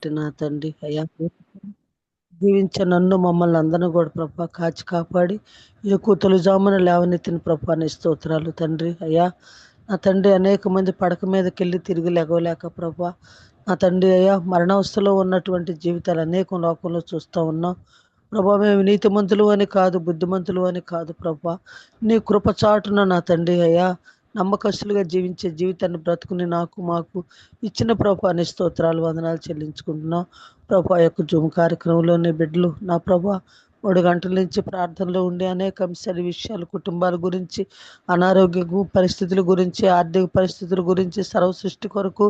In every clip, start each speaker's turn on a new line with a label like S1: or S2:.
S1: బట్టి నా తండ్రి అయ్యా జీవించే నన్ను మమ్మల్ని అందరిని కూడా ప్రభా కాచి కాపాడి ఎక్కువ తొలిజామున లేవనెత్తిన ప్రభా నీ స్తోత్రాలు తండ్రి అయ్యా. నా తండ్రి అనేక మంది పడక మీదకి వెళ్ళి తిరిగి లేగలేక ప్రభా నా తండ్రి అయ్యా మరణావస్థలో ఉన్నటువంటి జీవితాలు అనేక లోకంలో చూస్తూ ఉన్నాం ప్రభా. మేము నీతిమంతులు అని కాదు, బుద్ధిమంతులు అని కాదు ప్రభా. నీ కృపచాటున నా తండ్రి అయ్యా నమ్మకస్తులుగా జీవించే జీవితాన్ని బ్రతుకుని నాకు మాకు ఇచ్చిన ప్రభా నీ స్తోత్రాలు వందనాలు చెల్లించుకుంటున్నాం ప్రభా. యొక్క జూమ్ కార్యక్రమంలోని బిడ్డలు నా ప్రభా 3 గంటల నుంచి ప్రార్థనలో ఉండి అనేక అంశాల విషయాలు కుటుంబాల గురించి, అనారోగ్య పరిస్థితుల గురించి, ఆర్థిక పరిస్థితుల గురించి, సర్వ సృష్టి కొరకు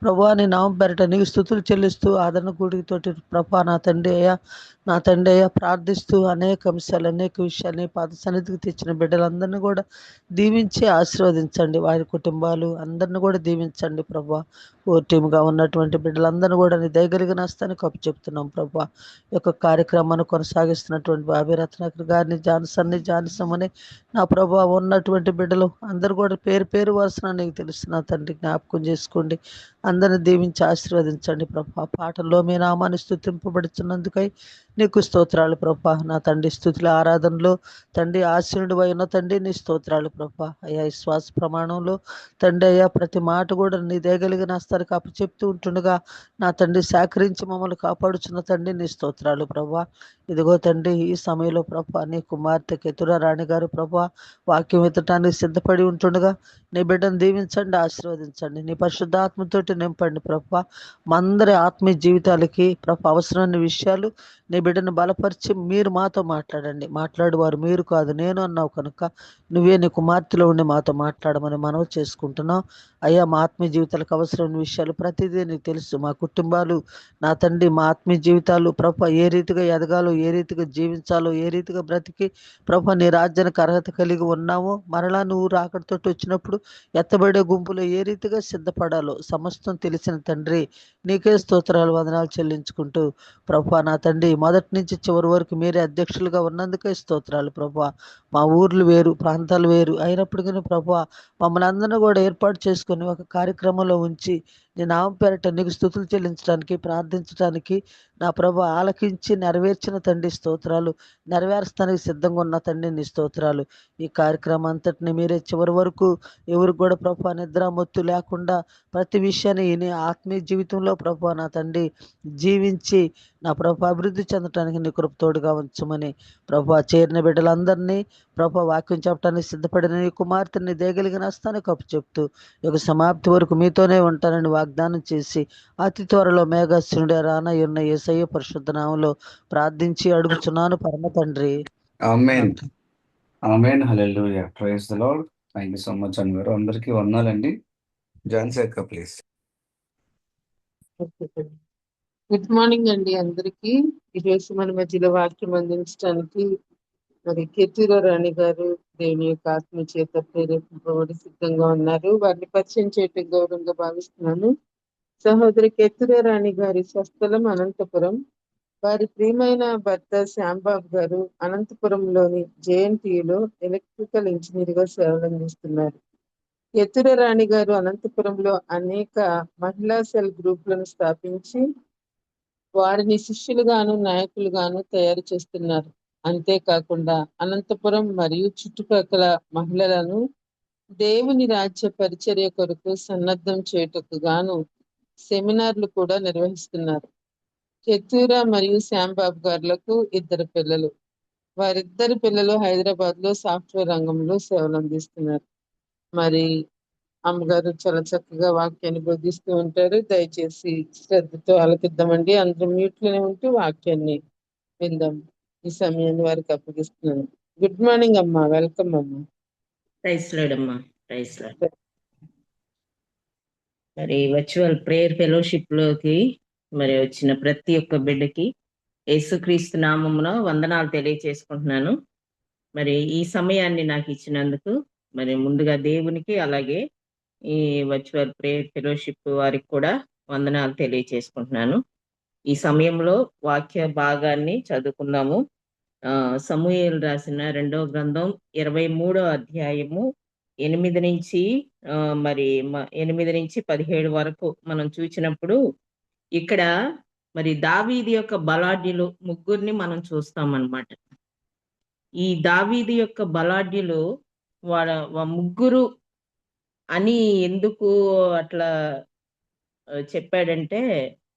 S1: ప్రభా నీ నామం పేరట నీకు స్తుతులు చెల్లిస్తూ ఆదరణ గుడితోటి ప్రభా నా తండ్రి అయ్యా ప్రార్థిస్తూ అనేక అంశాలు అనేక విషయాలు నీ పాద సన్నిధికి తెచ్చిన బిడ్డలందరినీ కూడా దీవించి ఆశీర్వదించండి. వారి కుటుంబాలు అందరిని కూడా దీవించండి ప్రభా. ఓ టీమ్గా ఉన్నటువంటి బిడ్డలందరినీ కూడా నీ దయగలిగిన హస్తానికి కప్పు చెప్తున్నాం ప్రభా. ఈ యొక్క కార్యక్రమాన్ని కొనసాగిస్తున్నటువంటి బాబీ రత్నాకర్ గారిని, జాన్సమ్మని నా ప్రభా ఉన్నటువంటి బిడ్డలు అందరూ కూడా పేరు పేరు వరుసన నీకు తెలుస్తున్నా తండ్రి జ్ఞాపకం చేసుకోండి. అందరిని దీవించి ఆశీర్వదించండి ప్రభా. పాటల్లో మీ నామాన్ని స్తుతింపబడుతున్నందుకై నీకు స్తోత్రాలు ప్రభా. నా తండ్రి స్తుతుల ఆరాధనలో తండ్రి ఆశీనుడు అయిన తండ్రి నీ స్తోత్రాలు ప్రభా. అయ్యా విశ్వాస ప్రమాణంలో తండ్రి అయ్యా ప్రతి మాట కూడా నీ దయగలిగిన హస్తానికి అప్పు చెప్తూ ఉంటుండగా నా తండ్రి సేకరించి మమ్మల్ని కాపాడుచున్న తండ్రి నీ స్తోత్రాలు ప్రభా. ఇదిగో తండ్రి ఈ సమయంలో ప్రభా నీ కుమార్తె కెతురా రాణి గారు ప్రభా వాక్యం ఎత్తటానికి సిద్ధపడి ఉంటుండగా నీ బిడ్డను దీవించండి, ఆశీర్వదించండి. నీ పరిశుద్ధాత్మతోటి నింపండి ప్రభా. మా అందరి ఆత్మీయ జీవితాలకి ప్రభా అవసరమైన విషయాలు నీ బిడ్డను బలపరిచి మీరు మాతో మాట్లాడండి. మాట్లాడేవారు మీరు కాదు నేను అన్నావు కనుక నువ్వే నీ కుమార్తెలో ఉండి మాతో మాట్లాడమని మనవి చేసుకుంటున్నావు అయ్యా. మా ఆత్మీయ జీవితాలకు అవసరమైన విషయాలు ప్రతిదీ నీకు తెలుసు. మా కుటుంబాలు నా తండ్రి మా ఆత్మీయ జీవితాలు ప్రభా ఏ రీతిగా ఎదగాలో, ఏ రీతిగా జీవించాలో, ఏ రీతిగా బ్రతికి ప్రభా నీ రాజ్యానికి అర్హత కలిగి ఉన్నామో, మరలా నువ్వు రాకడతోటి వచ్చినప్పుడు ఎత్తబడే గుంపులో ఏ రీతిగా సిద్ధపడాలో సమస్తం తెలిసిన తండ్రి నీకే స్తోత్రాలు వందనాలు చెల్లించుకుంటూ ప్రభా నా తండ్రి మొదటి నుంచి చివరి వరకు మీరే అధ్యక్షులుగా ఉన్నందుకే స్తోత్రాలు ప్రభా. మా ఊర్లు వేరు, ప్రాంతాలు వేరు అయినప్పటికీ ప్రభా మమ్మల్ని అందరినీ కూడా ఏర్పాటు చేసుకుని ఒక కార్యక్రమంలో ఉంచి నీ నామం పేరట నీకు స్తుతులు చెల్లించడానికి, ప్రార్థించడానికి నా ప్రభా ఆలకించి నెరవేర్చిన తండ్రి స్తోత్రాలు. నెరవేర్చడానికి సిద్ధంగా ఉన్న తండ్రి నీ స్తోత్రాలు. ఈ కార్యక్రమం అంతటిని మీరే చివరి వరకు ఎవరికి కూడా ప్రభా నిద్ర మొత్తు లేకుండా ప్రతి విషయాన్ని నీ ఆత్మీయ జీవితంలో ప్రభా నా తండ్రి జీవించి నా ప్రభా అభివృద్ధి చెందటానికి నీ కృప తోడుగా ఉంచమని ప్రభా చేరిన బిడ్డలందరినీ ప్రభా వాక్యం చెప్పడానికి సిద్ధపడిన నీ కుమార్తెని దేగలిగిన హస్తానికి కప్పు చెప్తూ ఒక సమాప్తి వరకు మీతోనే ఉంటానని వాగ్దానం చేసి అతి త్వరలో మేఘాశ్రుడే రానయ్యున్న యేసయ్య పరిశుద్ధ నామములో ప్రార్థించి అడుగుచున్నాను పరమ తండ్రి.
S2: ఆమేన్. ఆమేన్. హల్లెలూయా. Praise the Lord. Thank you so much Anwar. అందరికీ వందనాలండి. జాన్సీ అక్క ప్లీజ్.
S3: గుడ్ మార్నింగ్ అండి అందరికీ. ఈరోజు మన మధ్యలో వాక్యం అందించడానికి మరి కెతూరా రాణి గారు దేవుని యొక్క ఆత్మ చేత ప్రేరేపింపబడి సిద్ధంగా ఉన్నారు. వారిని పరిచయం చేయటం గౌరవంగా భావిస్తున్నాను. సహోదరి కెతూరా రాణి గారి స్వస్థలం అనంతపురం. వారి ప్రియమైన భర్త శ్యాంబాబు గారు అనంతపురంలోని జేఎన్టీయులో ఎలక్ట్రికల్ ఇంజనీర్ గా సేవలు అందిస్తున్నారు. కెతూరా రాణి గారు అనంతపురంలో అనేక మహిళా సెల్ గ్రూపులను స్థాపించి వారిని శిష్యులుగాను నాయకులుగాను తయారు చేస్తున్నారు. అంతేకాకుండా అనంతపురం మరియు చుట్టుపక్కల మహిళలను దేవుని రాజ్య పరిచర్య కొరకు సన్నద్ధం చేయుటకు గాను సెమినార్లు కూడా నిర్వహిస్తున్నారు. కెతూరా మరియు శ్యాంబాబు గారులకు 2 పిల్లలు. వారిద్దరి పిల్లలు హైదరాబాద్ లో సాఫ్ట్వేర్ రంగంలో సేవలు అందిస్తున్నారు. మరి అమ్మగారు చాలా చక్కగా వాక్యాన్ని బోధిస్తూ ఉంటారు. దయచేసి శ్రద్ధతో ఆలకిద్దామండి. అందరూ మ్యూట్ లోనే ఉంటూ వాక్యాన్ని విందాం. ఈ సమయాన్ని వారికి అప్పగిస్తున్నాను. గుడ్ మార్నింగ్ అమ్మా, వెల్కమ్ అమ్మా.
S4: ప్రైజ్ లార్డ్ అమ్మా, ప్రైజ్ లార్డ్. మరి వర్చువల్ ప్రేయర్ ఫెలోషిప్ లోకి మరి వచ్చిన ప్రతి ఒక్క బిడ్డకి యేసుక్రీస్తు నామమున వందనాలు తెలియచేసుకుంటున్నాను. మరి ఈ సమయాన్ని నాకు ఇచ్చినందుకు మరి ముందుగా దేవునికి, అలాగే ఈ వర్చువల్ ప్రేయర్ ఫెలోషిప్ వారికి కూడా వందనాలు తెలియచేసుకుంటున్నాను. ఈ సమయంలో వాక్య భాగాన్ని చదువుకుందాము. సమూయేలు రాసిన 2వ గ్రంథం 23వ అధ్యాయము 8 నుంచి 17 వరకు మనం చూసినప్పుడు ఇక్కడ మరి దావీదు యొక్క బలాఢ్యులు ముగ్గురిని మనం చూస్తామన్నమాట. ఈ దావీదు యొక్క బలాఢ్యులు ముగ్గురు అని ఎందుకు అట్లా చెప్పాడంటే,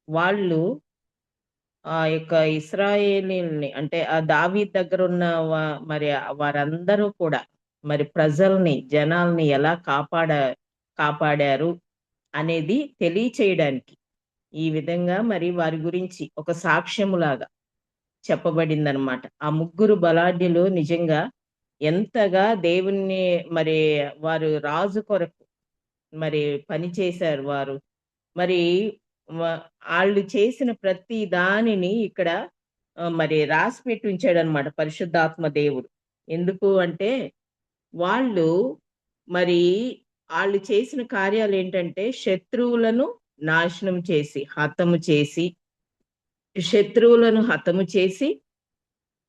S4: వాళ్ళు ఆ యొక్క ఇశ్రాయేలీల్ని, అంటే ఆ దావీదు దగ్గర ఉన్న మరి వారందరూ కూడా మరి ప్రజల్ని, జనాల్ని ఎలా కాపాడారు అనేది తెలియచేయడానికి ఈ విధంగా మరి వారి గురించి ఒక సాక్ష్యములాగా చెప్పబడిందనమాట. ఆ ముగ్గురు బలాఢ్యులు నిజంగా ఎంతగా దేవుణ్ణి మరి వారు రాజు కొరకు మరి పని చేశారు. వారు మరి వాళ్ళు చేసిన ప్రతి దానిని ఇక్కడ మరి రాసి పెట్టి ఉంచాడనమాట పరిశుద్ధాత్మ దేవుడు. ఎందుకు అంటే వాళ్ళు చేసిన కార్యాలు ఏంటంటే, శత్రువులను నాశనం చేసి హతము చేసి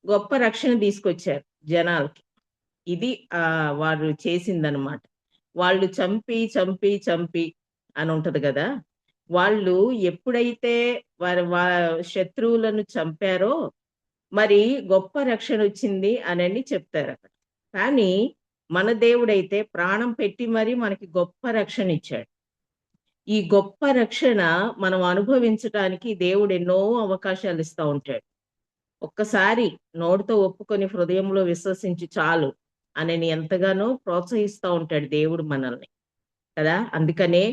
S4: గొప్ప రక్షణ తీసుకొచ్చారు జనాలకి. ఇది వారు చేసిందనమాట. వాళ్ళు చంపి అని ఉంటది కదా, వాళ్ళు ఎప్పుడైతే శత్రువులను చంపారో మరి గొప్ప రక్షణ వచ్చింది అని చెప్తారు అక్కడ. కానీ మన దేవుడైతే ప్రాణం పెట్టి మరి మనకి గొప్ప రక్షణ ఇచ్చాడు. ఈ గొప్ప రక్షణ మనం అనుభవించడానికి దేవుడు ఎన్నో అవకాశాలు ఇస్తూ ఉంటాడు. ఒక్కసారి నోటితో ఒప్పుకొని హృదయంలో విశ్వసించి చాలు అని ఎంతగానో ప్రోత్సహిస్తూ ఉంటాడు దేవుడు మనల్ని కదా. అందుకనే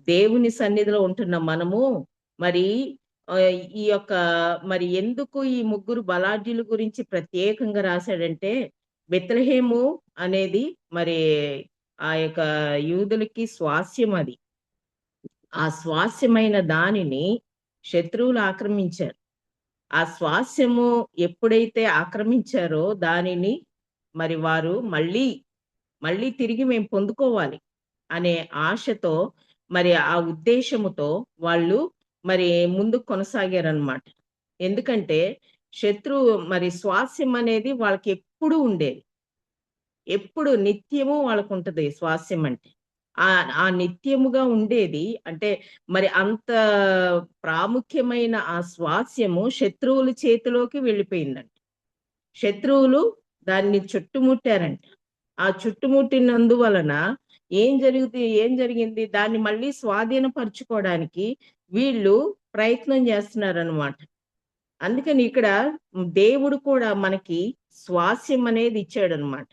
S4: దేవుని సన్నిధిలో ఉంటున్న మనము మరి ఈ యొక్క మరి ఎందుకు ఈ ముగ్గురు బలాఢ్యుల గురించి ప్రత్యేకంగా రాశాడంటే, బెత్లెహేము అనేది మరి ఆ యొక్క యూదులకి స్వాస్యం. అది ఆ స్వాస్యమైన దానిని శత్రువులు ఆక్రమించారు. ఆ స్వాస్యము ఎప్పుడైతే ఆక్రమించారో దానిని మరి వారు మళ్ళీ తిరిగి మేము పొందుకోవాలి అనే ఆశతో మరి ఆ ఉద్దేశముతో వాళ్ళు మరి ముందుకు కొనసాగారనమాట. ఎందుకంటే మరి స్వాస్యం అనేది వాళ్ళకి ఎప్పుడు ఉండేది, ఎప్పుడు నిత్యము వాళ్ళకు ఉంటది స్వాస్యం అంటే. ఆ నిత్యముగా ఉండేది అంటే మరి అంత ప్రాముఖ్యమైన ఆ స్వాస్యము శత్రువుల చేతిలోకి వెళ్ళిపోయిందంట. శత్రువులు దాన్ని చుట్టుముట్టారంట. ఆ చుట్టుముట్టినందువలన ఏం జరిగింది, దాన్ని మళ్ళీ స్వాధీనపరచుకోవడానికి వీళ్ళు ప్రయత్నం చేస్తున్నారనమాట. అందుకని ఇక్కడ దేవుడు కూడా మనకి స్వాస్యం అనేది ఇచ్చాడనమాట.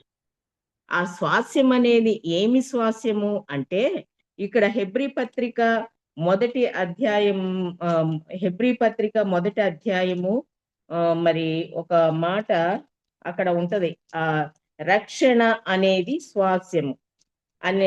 S4: ఆ స్వాస్యం అనేది ఏమి స్వాస్యము అంటే, ఇక్కడ హెబ్రీ పత్రిక మొదటి అధ్యాయము మరి ఒక మాట అక్కడ ఉంటది. ఆ రక్షణ అనేది స్వాస్యము అని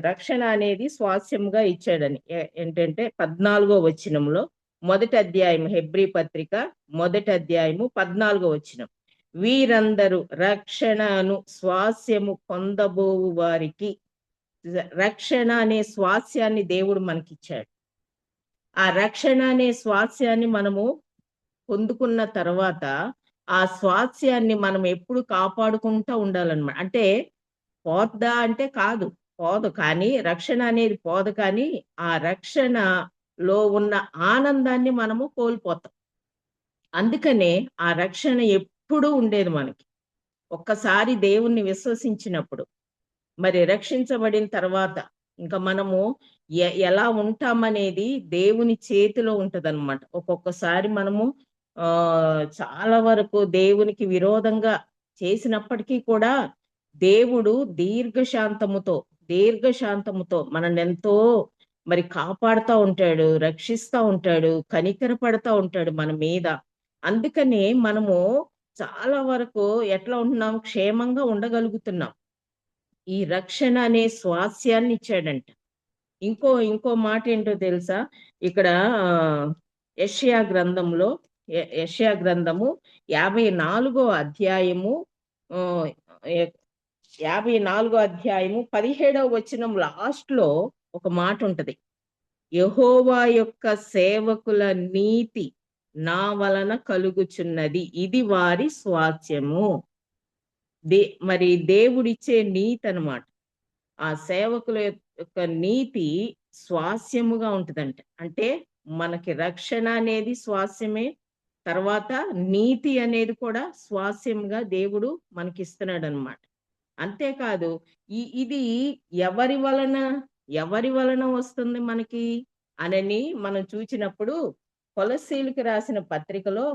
S4: రక్షణ అనేది స్వాస్యముగా ఇచ్చాడని. ఏంటంటే 14వ వచనంలో, మొదటి అధ్యాయం హెబ్రీ పత్రిక మొదటి అధ్యాయము 14వ వచనం, వీరందరూ రక్షణను స్వాస్యము పొందబోవు వారికి. రక్షణ అనే స్వాస్యాన్ని దేవుడు మనకిచ్చాడు. ఆ రక్షణ అనే స్వాస్యాన్ని మనము పొందుకున్న తర్వాత ఆ స్వాస్యాన్ని మనం ఎప్పుడు కాపాడుకుంటూ ఉండాలన్నమాట. అంటే పోద్దా అంటే పోదు, కానీ రక్షణ అనేది పోదు, కానీ ఆ రక్షణలో ఉన్న ఆనందాన్ని మనము కోల్పోతాం. అందుకనే ఆ రక్షణ ఎప్పుడూ ఉండేది మనకి. ఒక్కసారి దేవుణ్ణి విశ్వసించినప్పుడు మరి రక్షించబడిన తర్వాత ఇంకా మనము ఎలా ఉంటామనేది దేవుని చేతిలో ఉంటదన్నమాట. ఒక్కొక్కసారి మనము చాలా వరకు దేవునికి విరోధంగా చేసినప్పటికీ కూడా దేవుడు దీర్ఘశాంతముతో మనల్ని ఎంతో మరి కాపాడుతూ ఉంటాడు, రక్షిస్తూ ఉంటాడు, కనికరపడతా ఉంటాడు మన మీద. అందుకనే మనము చాలా వరకు ఎట్లా ఉంటున్నాం, క్షేమంగా ఉండగలుగుతున్నాం. ఈ రక్షణ అనే స్వాస్యాన్ని ఇచ్చాడంట. ఇంకో మాట ఏంటో తెలుసా, ఇక్కడ యెషయా గ్రంథము 54వ అధ్యాయము 17వ వచనం లాస్ట్ లో ఒక మాట ఉంటది, యెహోవా యొక్క సేవకుల నీతి నా వలన కలుగుచున్నది, ఇది వారి స్వాస్యము. మరి దేవుడిచ్చే నీతి అన్నమాట. ఆ సేవకుల యొక్క నీతి స్వాస్యముగా ఉంటదంట. అంటే మనకి రక్షణ అనేది స్వాస్యమే, తర్వాత నీతి అనేది కూడా స్వాస్యంగా దేవుడు మనకిస్తున్నాడు అనమాట. అంతేకాదు ఇది ఎవరి వలన ఎవరి వలన వస్తుంది మనకి అనని మనం చూచినప్పుడు కొలస్సీలకు రాసిన పత్రికలో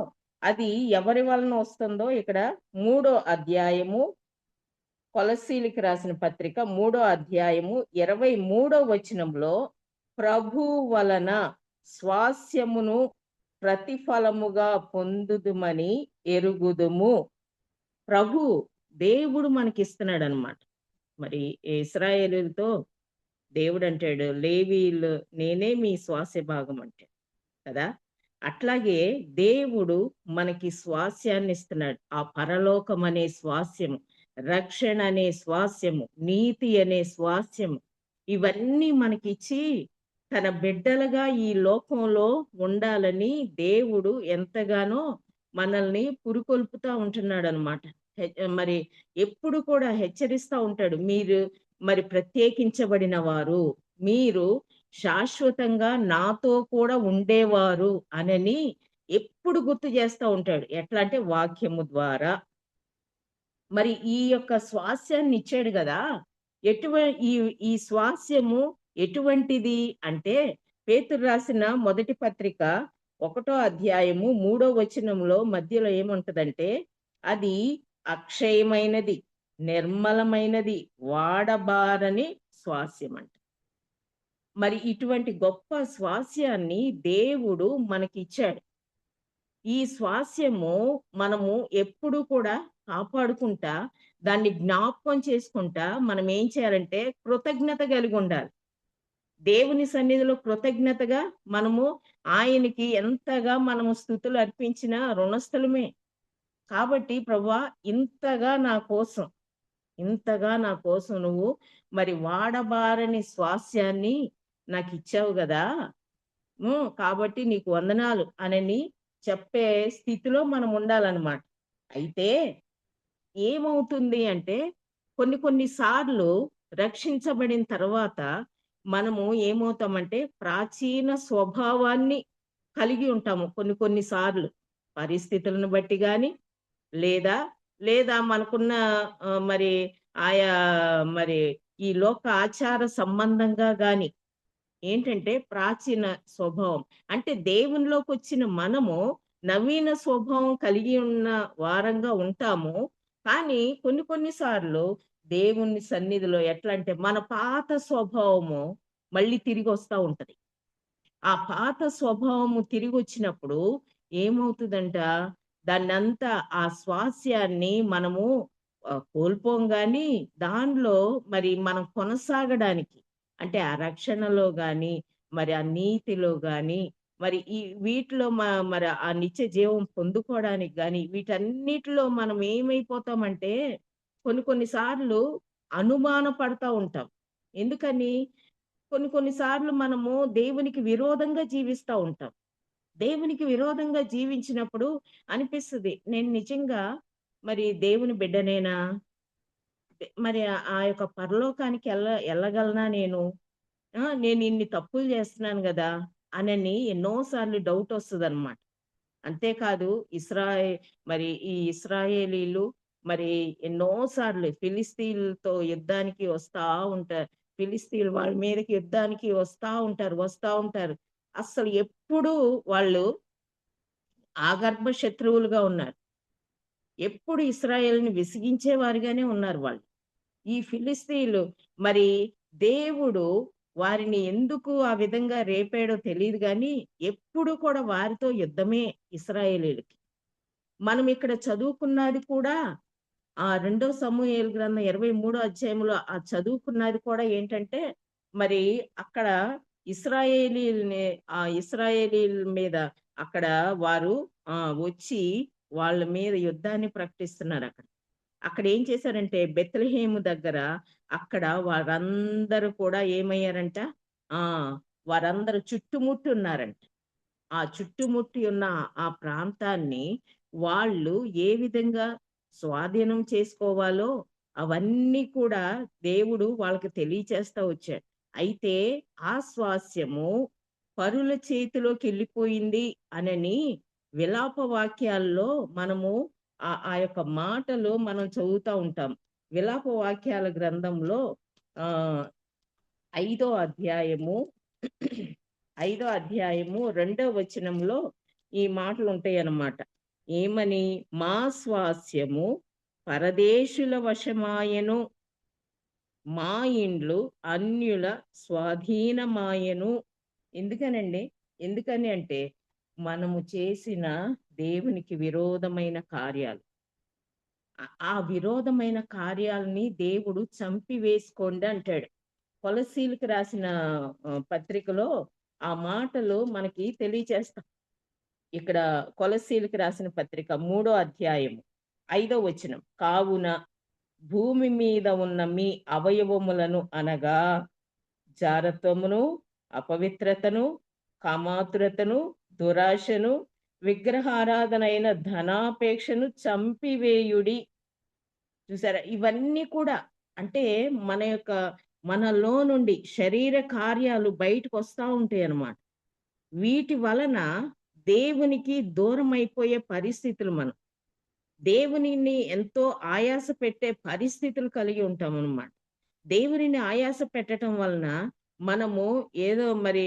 S4: అది ఎవరి వలన వస్తుందో ఇక్కడ 3వ అధ్యాయము, కొలస్సీలకు రాసిన పత్రిక 3వ అధ్యాయము 23వ వచనంలో ప్రభు వలన స్వాస్యమును ప్రతిఫలముగా పొందుదుమని ఎరుగుదుము. ప్రభు దేవుడు మనకిస్తున్నాడు అనమాట. మరి ఇశ్రాయేలుతో దేవుడు అంటాడు, లేవీయులు నేనే మీ స్వాస్య భాగం అంటాడు కదా. అట్లాగే దేవుడు మనకి స్వాస్యాన్ని ఇస్తున్నాడు. ఆ పరలోకం అనే స్వాస్యము, రక్షణ అనే స్వాస్యము, నీతి అనే స్వాస్యము, ఇవన్నీ మనకిచ్చి తన బిడ్డలుగా ఈ లోకంలో ఉండాలని దేవుడు ఎంతగానో మనల్ని పురుకొల్పుతా ఉంటున్నాడు అనమాట. మరి ఎప్పుడు కూడా హెచ్చరిస్తా ఉంటాడు, మీరు మరి ప్రత్యేకించబడిన వారు, మీరు శాశ్వతంగా నాతో కూడా ఉండేవారు అనని ఎప్పుడు గుర్తు చేస్తూ ఉంటాడు. ఎట్లా అంటే వాక్యము ద్వారా. మరి ఈ యొక్క స్వాస్యాన్ని ఇచ్చాడు కదా. ఈ ఈ స్వాస్యము ఎటువంటిది అంటే, పేతురు రాసిన మొదటి పత్రిక 1వ అధ్యాయము 3వ వచనంలో మధ్యలో ఏముంటదంటే, అది అక్షయమైనది, నిర్మలమైనది, వాడబారని స్వాస్యం అంట. మరి ఇటువంటి గొప్ప స్వాస్యాన్ని దేవుడు మనకిచ్చాడు. ఈ స్వాస్యము మనము ఎప్పుడు కూడా కాపాడుకుంటా, దాన్ని జ్ఞాపకం చేసుకుంటా మనం ఏం చేయాలంటే కృతజ్ఞత కలిగి ఉండాలి. దేవుని సన్నిధిలో కృతజ్ఞతగా మనము ఆయనకి ఎంతగా మనము స్తుతులు అర్పించిన రుణస్థలమే. కాబట్టి ప్రభువా, ఇంతగా నా కోసం నువ్వు మరి వాడబారని స్వాస్యాన్ని నాకు ఇచ్చావు కదా, కాబట్టి నీకు వందనాలు అనని చెప్పే స్థితిలో మనం ఉండాలన్నమాట. అయితే ఏమవుతుంది అంటే, కొన్ని సార్లు రక్షించబడిన తర్వాత మనము ఏమవుతామంటే ప్రాచీన స్వభావాన్ని కలిగి ఉంటాము. కొన్ని సార్లు పరిస్థితులను బట్టి కానీ, లేదా మనకున్న మరి ఆయా మరి ఈ లోక ఆచార సంబంధంగా గాని ఏంటంటే ప్రాచీన స్వభావం అంటే దేవునిలోకి వచ్చిన మనము నవీన స్వభావం కలిగి ఉన్న వారంగా ఉంటాము. కానీ కొన్ని సార్లు దేవుని సన్నిధిలో ఎట్లా అంటే మన పాత స్వభావము మళ్ళీ తిరిగి వస్తూ ఉంటది. ఆ పాత స్వభావము తిరిగి వచ్చినప్పుడు ఏమవుతుందంట, దాన్నంతా ఆ స్వాస్యాన్ని మనము కోల్పోం. గాని దానిలో మరి మనం కొనసాగడానికి అంటే ఆ రక్షణలో గాని, మరి ఆ నీతిలో గాని, మరి ఈ వీటిలో మరి ఆ నిత్య జీవం పొందుకోవడానికి గాని, వీటన్నిటిలో మనం ఏమైపోతామంటే కొన్ని సార్లు అనుమాన పడతా ఉంటాం. ఎందుకని? కొన్ని సార్లు మనము దేవునికి విరోధంగా జీవిస్తా ఉంటాం. దేవునికి విరోధంగా జీవించినప్పుడు అనిపిస్తుంది, నేను నిజంగా మరి దేవుని బిడ్డనేనా? మరి ఆ యొక్క పరలోకానికి వెళ్ళగలనా నేను? నేను ఇన్ని తప్పులు చేస్తున్నాను కదా అనని ఎన్నోసార్లు డౌట్ వస్తుంది అనమాట. అంతేకాదు మరి ఈ ఇశ్రాయేలీలు మరి ఎన్నోసార్లు ఫిలిస్తీన్లతో యుద్ధానికి వస్తా ఉంటారు. ఫిలిస్తీన్లు వాళ్ళ మీదకి యుద్ధానికి వస్తా ఉంటారు. అసలు ఎప్పుడు వాళ్ళు ఆగర్భ శత్రువులుగా ఉన్నారు. ఎప్పుడు ఇశ్రాయేల్ని విసిగించే వారిగానే ఉన్నారు వాళ్ళు. ఈ ఫిలిస్తీన్లు మరి దేవుడు వారిని ఎందుకు ఆ విధంగా రేపాడో తెలియదు కానీ ఎప్పుడు కూడా వారితో యుద్ధమే ఇశ్రాయేలీలకి. మనం ఇక్కడ చదువుకున్నది కూడా ఆ 2వ సమూయేలు గ్రంథం 23వ అధ్యాయంలో ఆ చదువుకున్నది కూడా ఏంటంటే, మరి అక్కడ ఇశ్రాయేలీల మీద అక్కడ వారు వచ్చి వాళ్ళ మీద యుద్ధాన్ని ప్రకటిస్తున్నారు. అక్కడ ఏం చేశారంటే బెత్లెహేము దగ్గర అక్కడ వారందరూ కూడా ఏమయ్యారంట, వారందరూ చుట్టుముట్టి ఉన్నారంట. ఆ చుట్టుముట్టి ఉన్న ఆ ప్రాంతాన్ని వాళ్ళు ఏ విధంగా స్వాధీనం చేసుకోవాలో అవన్నీ కూడా దేవుడు వాళ్ళకి తెలియచేస్తా వచ్చాడు. అయితే ఆ స్వాస్యము పరుల చేతిలోకి వెళ్ళిపోయింది అనని విలాప వాక్యాల్లో మనము ఆ యొక్క మాటలు మనం చదువుతూ ఉంటాం. విలాప వాక్యాల గ్రంథంలో ఆ 5వ అధ్యాయము 2వ వచనంలో ఈ మాటలు ఉంటాయి అన్నమాట. ఏమని? మా స్వాస్యము పరదేశుల వశమాయను, మా ఇండ్లు అన్యుల స్వాధీనమాయను. ఎందుకనండి? ఎందుకని అంటే మనము చేసిన దేవునికి విరోధమైన కార్యాలు, ఆ విరోధమైన కార్యాలని దేవుడు చంపివేసుకోండి అంటాడు. కొలసీలకు రాసిన పత్రికలో ఆ మాటలు మనకి తెలియచేస్తాం. ఇక్కడ కొలసీలకు రాసిన పత్రిక 3వ అధ్యాయము 5వ వచనం, కావున భూమి మీద ఉన్న మీ అవయవములను అనగా జారత్వమును, అపవిత్రతను, కామాతురతను, దురాశను, విగ్రహారాధనైన ధనాపేక్షను చంపివేయుడి. చూసారా? ఇవన్నీ కూడా అంటే మనలో నుండి శరీర కార్యాలు బయటకు వస్తూ ఉంటాయి అన్నమాట. వీటి వలన దేవునికి దూరం అయిపోయే పరిస్థితులు, మనం దేవునిని ఎంతో ఆయాస పెట్టే పరిస్థితులు కలిగి ఉంటాం అన్నమాట. దేవునిని ఆయాస పెట్టడం వలన మనము ఏదో మరి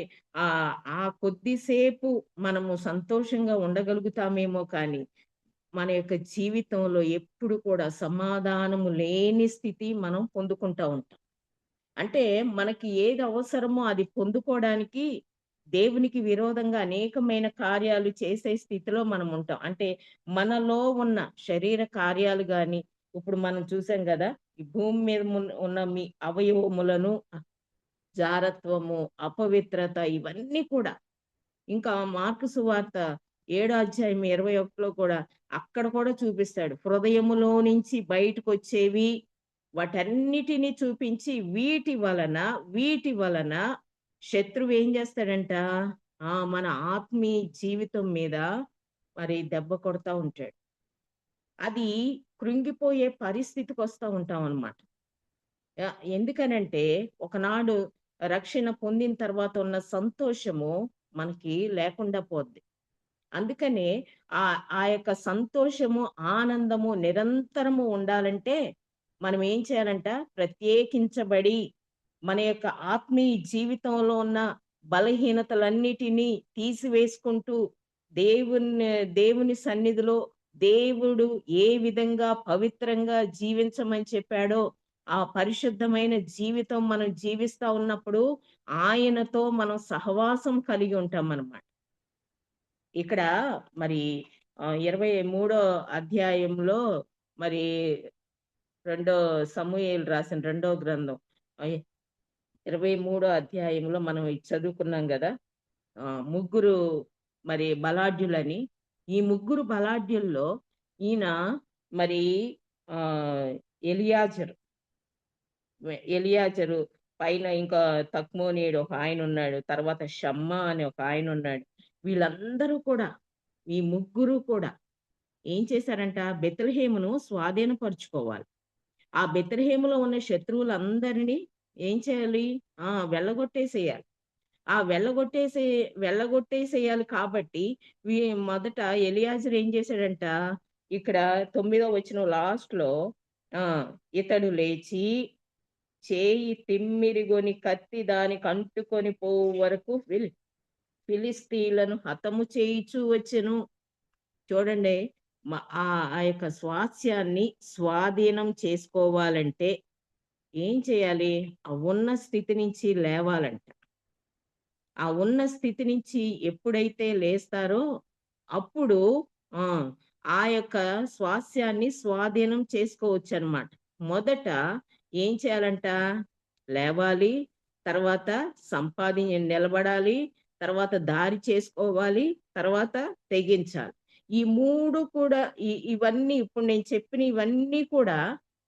S4: ఆ కొద్దిసేపు మనము సంతోషంగా ఉండగలుగుతామేమో, కానీ మన యొక్క జీవితంలో ఎప్పుడు కూడా సమాధానము లేని స్థితి మనం పొందుకుంటా ఉంటాం. అంటే మనకి ఏది అవసరమో అది పొందుకోవడానికి దేవునికి విరోధంగా అనేకమైన కార్యాలు చేసే స్థితిలో మనం ఉంటాం. అంటే మనలో ఉన్న శరీర కార్యాలు గాని, ఇప్పుడు మనం చూసాం కదా, ఈ భూమి మీద ఉన్న మీ అవయవములను, జారత్వము, అపవిత్రత, ఇవన్నీ కూడా. ఇంకా మార్కు సువార్త 7వ అధ్యాయం 21లో కూడా అక్కడ కూడా చూపిస్తాడు. హృదయములో నుంచి బయటకు వచ్చేవి వాటన్నిటినీ చూపించి వీటి వలన శత్రువు ఏం చేస్తాడంట? మన ఆత్మీయ జీవితం మీద మరి దెబ్బ కొడతా ఉంటాడు. అది కృంగిపోయే పరిస్థితికి వస్తూ ఉంటాం అన్నమాట. ఎందుకనంటే ఒకనాడు రక్షణ పొందిన తర్వాత ఉన్న సంతోషము మనకి లేకుండా పోద్ది. అందుకనే ఆ యొక్క సంతోషము, ఆనందము నిరంతరము ఉండాలంటే మనం ఏం చేయాలంట? ప్రత్యేకించబడి మన యొక్క ఆత్మీయ జీవితంలో ఉన్న బలహీనతలన్నిటినీ తీసివేసుకుంటూ దేవుని సన్నిధిలో దేవుడు ఏ విధంగా పవిత్రంగా జీవించమని చెప్పాడో ఆ పరిశుద్ధమైన జీవితం మనం జీవిస్తా ఉన్నప్పుడు ఆయనతో మనం సహవాసం కలిగి ఉంటాం అన్నమాట. ఇక్కడ మరి 23వ అధ్యాయంలో మరి 2 సమూయేలు రాసిన 2వ గ్రంథం 23వ అధ్యాయంలో మనం చదువుకున్నాం కదా, ముగ్గురు మరి బలాఢ్యులని. ఈ ముగ్గురు బలాఢ్యుల్లో ఈయన మరి ఎలియాజరు పైన ఇంకా తక్మోనీయుడు ఒక ఆయన ఉన్నాడు, తర్వాత షమ్మా అని ఒక ఆయన ఉన్నాడు. వీళ్ళందరూ కూడా, ఈ ముగ్గురు కూడా ఏం చేశారంట? బెత్లెహేమును స్వాధీనపరుచుకోవాలి. ఆ బెత్లెహేములో ఉన్న శత్రువులందరినీ ఏం చేయాలి? వెళ్ళగొట్టేసేయాలి. వెళ్ళగొట్టేసేయాలి కాబట్టి మొదట ఎలియాజరు ఏం చేశాడంట? ఇక్కడ 9వ వచనం లాస్ట్ లో ఇతడు లేచి చేయి తిమ్మిరిగొని కత్తి దానికి అంటుకొని పోవు వరకు ఫిలిస్తీన్లను హతము చేయిచూ వచ్చెను. చూడండి, ఆ యొక్క స్వాస్యాన్ని స్వాధీనం చేసుకోవాలంటే ఏం చేయాలి? ఆ ఉన్న స్థితి నుంచి లేవాలంట. ఆ ఉన్న స్థితి నుంచి ఎప్పుడైతే లేస్తారో అప్పుడు ఆ యొక్క స్వాస్యాన్ని స్వాధీనం చేసుకోవచ్చు అన్నమాట. మొదట ఏం చేయాలంట? లేవాలి, తర్వాత నిలబడాలి, తర్వాత దారి చేసుకోవాలి, తర్వాత తెగించాలి. ఈ 3 కూడా ఇవన్నీ ఇప్పుడు నేను చెప్పిన ఇవన్నీ కూడా,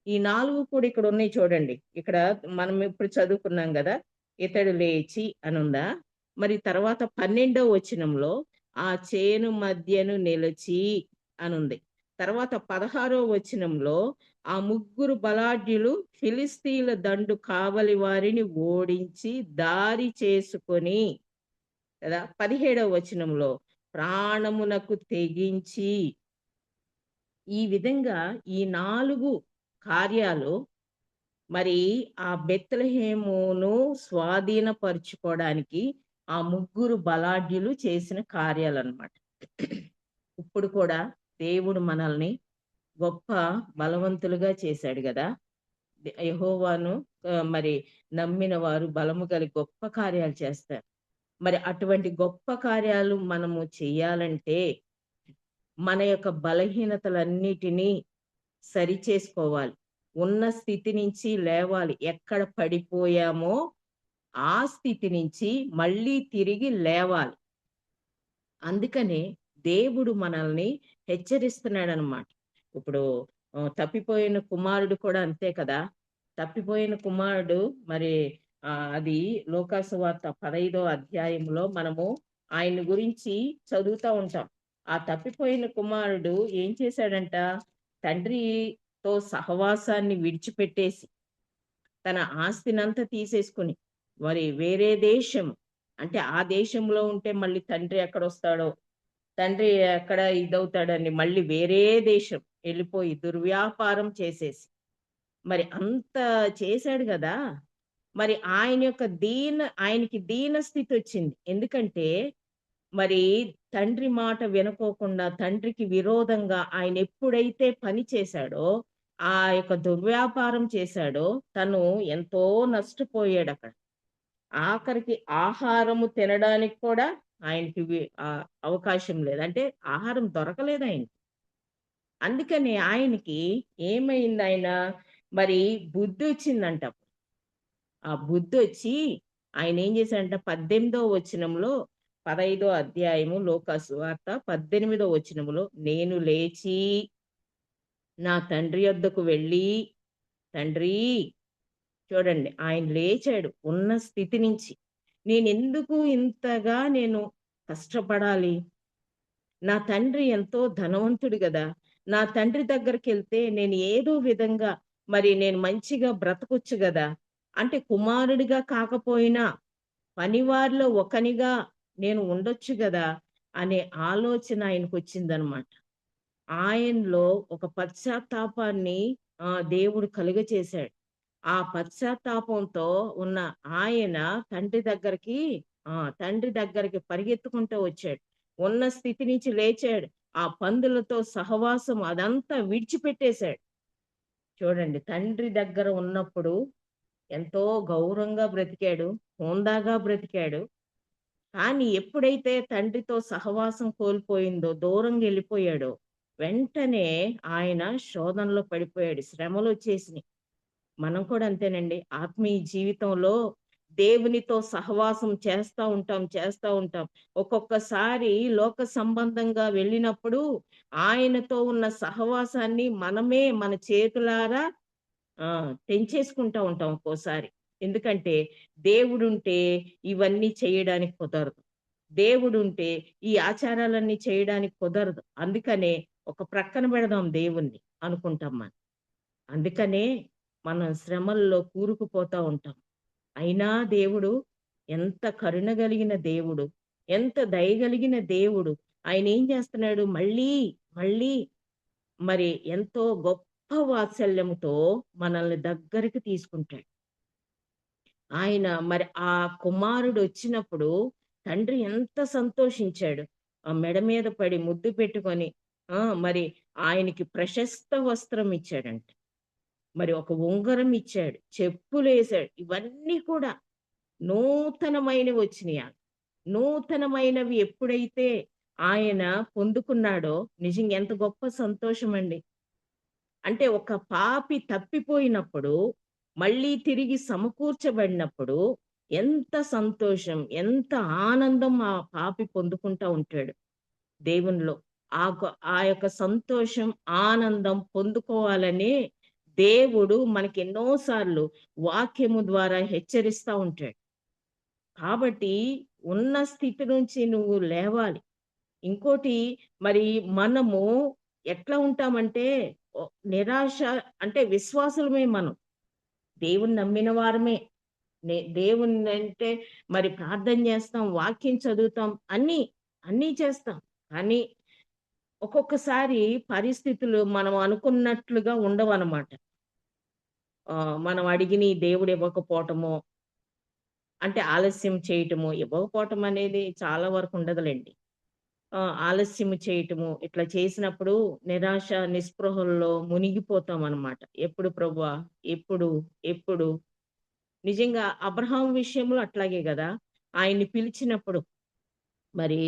S4: ఈ 4 కూడా ఇక్కడ ఉన్నాయి చూడండి. ఇక్కడ మనం ఇప్పుడు చదువుకున్నాం కదా, ఇతడు లేచి అనుందా. మరి తర్వాత 12వ వచనంలో ఆ చేను మధ్యను నిలిచి అనుంది. తర్వాత 16వ వచనంలో ఆ ముగ్గురు బలాఢ్యులు ఫిలిస్తీన్ల దండు కావలి వారిని ఓడించి దారి చేసుకొని కదా. 17వ వచనంలో ప్రాణమునకు తెగించి, ఈ విధంగా ఈ 4 కార్యాలు మరి ఆ బెత్లెహేమును స్వాధీనపరుచుకోవడానికి ఆ 3 బలాఢ్యులు చేసిన కార్యాలన్నమాట. ఇప్పుడు కూడా దేవుడు మనల్ని గొప్ప బలవంతులుగా చేశాడు కదా. యెహోవాను మరి నమ్మిన వారు బలము కలిగి గొప్ప కార్యాలు చేస్తారు. మరి అటువంటి గొప్ప కార్యాలు మనము చెయ్యాలంటే మన యొక్క బలహీనతలన్నిటినీ సరిచేసుకోవాలి. ఉన్న స్థితి నుంచి లేవాలి. ఎక్కడ పడిపోయామో ఆ స్థితి నుంచి మళ్ళీ తిరిగి లేవాలి. అందుకనే దేవుడు మనల్ని హెచ్చరిస్తున్నాడనమాట. ఇప్పుడు తప్పిపోయిన కుమారుడు కూడా అంతే కదా. తప్పిపోయిన కుమారుడు మరి అది లూకాసు వార్త 15వ అధ్యాయంలో మనము ఆయన గురించి చదువుతూ ఉంటాం. ఆ తప్పిపోయిన కుమారుడు ఏం చేశాడంట, తండ్రితో సహవాసాన్ని విడిచిపెట్టేసి తన ఆస్తినంతా తీసేసుకుని మరి వేరే దేశం, అంటే ఆ దేశంలో ఉంటే మళ్ళీ తండ్రి ఎక్కడొస్తాడో, తండ్రి ఎక్కడ ఇదవుతాడని మళ్ళీ వేరే దేశం వెళ్ళిపోయి దుర్వ్యాపారం చేసేసి మరి అంత చేశాడు కదా. మరి ఆయనకి దీన స్థితి వచ్చింది. ఎందుకంటే మరి తండ్రి మాట వినుకోకుండా తండ్రికి విరోధంగా ఆయన ఎప్పుడైతే పని చేశాడో, ఆ యొక్క దుర్వ్యాపారం చేశాడో, తను ఎంతో నష్టపోయాడు అక్కడ. ఆఖరికి ఆహారము తినడానికి కూడా ఆయనకి అవకాశం లేదు, అంటే ఆహారం దొరకలేదు ఆయనకి. అందుకని ఆయనకి ఏమైంది, ఆయన మరి బుద్ధి వచ్చిందంట. ఆ బుద్ధి వచ్చి ఆయన ఏం చేశాడంట, 18వ వచనంలో 15వ అధ్యాయము లూకాసు వార్త 18వ వచనంలో, నేను లేచి నా తండ్రి యొద్దకు వెళ్ళి, తండ్రి, చూడండి ఆయన లేచాడు ఉన్న స్థితి నుంచి. నేనెందుకు ఇంతగా నేను కష్టపడాలి? నా తండ్రి ఎంతో ధనవంతుడు కదా. నా తండ్రి దగ్గరికి వెళ్తే నేను ఏదో విధంగా మరి నేను మంచిగా బ్రతకొచ్చు కదా. అంటే కుమారుడిగా కాకపోయినా పనివారిలో ఒకనిగా నేను ఉండొచ్చు కదా అనే ఆలోచన ఆయనకు వచ్చిందనమాట. ఆయనలో ఒక పశ్చాత్తాపాన్ని దేవుడు కలుగచేశాడు. ఆ పశ్చాత్తాపంతో ఉన్న ఆయన తండ్రి దగ్గరికి పరిగెత్తుకుంటూ వచ్చాడు. ఉన్న స్థితి నుంచి లేచాడు. ఆ పందులతో సహవాసం అదంతా విడిచిపెట్టేశాడు. చూడండి, తండ్రి దగ్గర ఉన్నప్పుడు ఎంతో గౌరవంగా బ్రతికాడు, హోందాగా బ్రతికాడు. కానీ ఎప్పుడైతే తండ్రితో సహవాసం కోల్పోయిందో, దూరంగా వెళ్ళిపోయాడో, వెంటనే ఆయన శోధనలో పడిపోయాడు, శ్రమలు వచ్చేసినాయి. మనం కూడా అంతేనండి. ఆత్మీయ జీవితంలో దేవునితో సహవాసం చేస్తూ ఉంటాం. ఒక్కొక్కసారి లోక సంబంధంగా వెళ్ళినప్పుడు ఆయనతో ఉన్న సహవాసాన్ని మనమే మన చేతులారా తెంచేసుకుంటూ ఉంటాం ఒక్కోసారి. ఎందుకంటే దేవుడుంటే ఇవన్నీ చేయడానికి కుదరదు. దేవుడుంటే ఈ ఆచారాలన్నీ చేయడానికి కుదరదు. అందుకనే ఒక ప్రక్కన పెడదాం దేవుణ్ణి అనుకుంటాం మనం. అందుకనే మనం శ్రమల్లో కూరుకుపోతా ఉంటాం. అయినా దేవుడు ఎంత కరుణ కలిగిన దేవుడు, ఎంత దయగలిగిన దేవుడు. ఆయన ఏం చేస్తున్నాడు, మళ్ళీ మరి ఎంతో గొప్ప వాత్సల్యముతో మనల్ని దగ్గరికి తీసుకుంటాడు. ఆయన మరి ఆ కుమారుడు వచ్చినప్పుడు తండ్రి ఎంత సంతోషించాడు. ఆ మెడ మీద పడి ముద్దు పెట్టుకొని మరి ఆయనకి ప్రశస్త వస్త్రం ఇచ్చాడంట. మరి ఒక ఉంగరం ఇచ్చాడు, చెప్పులు వేశాడు. ఇవన్నీ కూడా నూతనమైనవి వచ్చినాయి. నూతనమైనవి ఎప్పుడైతే ఆయన పొందుకున్నాడో నిజంగా ఎంత గొప్ప సంతోషం అండి. అంటే ఒక పాపి తప్పిపోయినప్పుడు మళ్ళీ తిరిగి సమకూర్చబడినప్పుడు ఎంత సంతోషం, ఎంత ఆనందం ఆ పాపి పొందుకుంటా ఉంటాడు దేవునిలో. ఆ యొక్క సంతోషం, ఆనందం పొందుకోవాలని దేవుడు మనకి ఎన్నోసార్లు వాక్యము ద్వారా హెచ్చరిస్తూ ఉంటాడు. కాబట్టి ఉన్న స్థితి నుంచి నువ్వు లేవాలి. ఇంకోటి, మరి మనము ఎట్లా ఉంటామంటే నిరాశ, అంటే విశ్వాసులమే, మనం దేవుని నమ్మిన వారమే, దేవుని అంటే మరి ప్రార్థన చేస్తాం, వాక్యం చదువుతాం, అన్నీ చేస్తాం. కానీ ఒక్కొక్కసారి పరిస్థితులు మనం అనుకున్నట్లుగా ఉండవనమాట. మనం అడిగినయి దేవుడు ఇవ్వకపోవటమో, అంటే ఆలస్యం చేయటము, ఇవ్వకపోవటం అనేది చాలా వరకు ఉండదులెండి. ఆలస్యం చేయటము, ఇట్లా చేసినప్పుడు నిరాశ, నిస్పృహల్లో మునిగిపోతామనమాట. ఎప్పుడు ప్రభువా? ఎప్పుడు? ఎప్పుడు? నిజంగా అబ్రహాం విషయంలో అట్లాగే గదా! ఆయన్ని పిలిచినప్పుడు మరి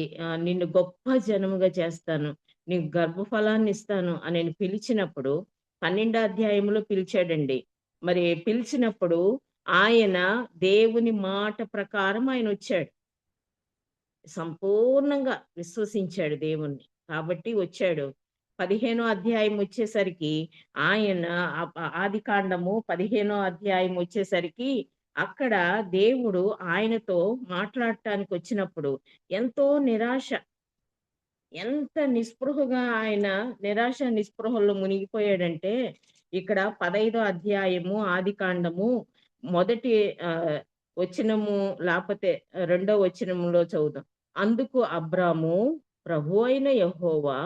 S4: నిన్ను గొప్ప జనముగా చేస్తాను. నీకు గర్భఫలాన్నిస్తాను అనని పిలిచినప్పుడు 12 అధ్యాయంలో పిలిచాడండి. మరి పిలిచినప్పుడు ఆయన దేవుని మాట ప్రకారం ఆయనొచ్చాడు. సంపూర్ణంగా విశ్వసించాడు దేవుణ్ణి. కాబట్టి వచ్చాడు. 15 అధ్యాయం వచ్చేసరికి ఆయన ఆదికాండము 15 అధ్యాయం వచ్చేసరికి అక్కడ దేవుడు ఆయనతో మాట్లాడటానికొచ్చినప్పుడు ఎంతో నిరాశ, ఎంత నిస్పృహగా ఆయన నిరాశ, నిస్పృహల్లో మునిగిపోయాడంటే, ఇక్కడ 15 అధ్యాయము ఆదికాండము మొదటి వచనము లేపోతే రెండో వచనంలో చదువుదాం. అందుకు అబ్రాము, ప్రభువైన యెహోవా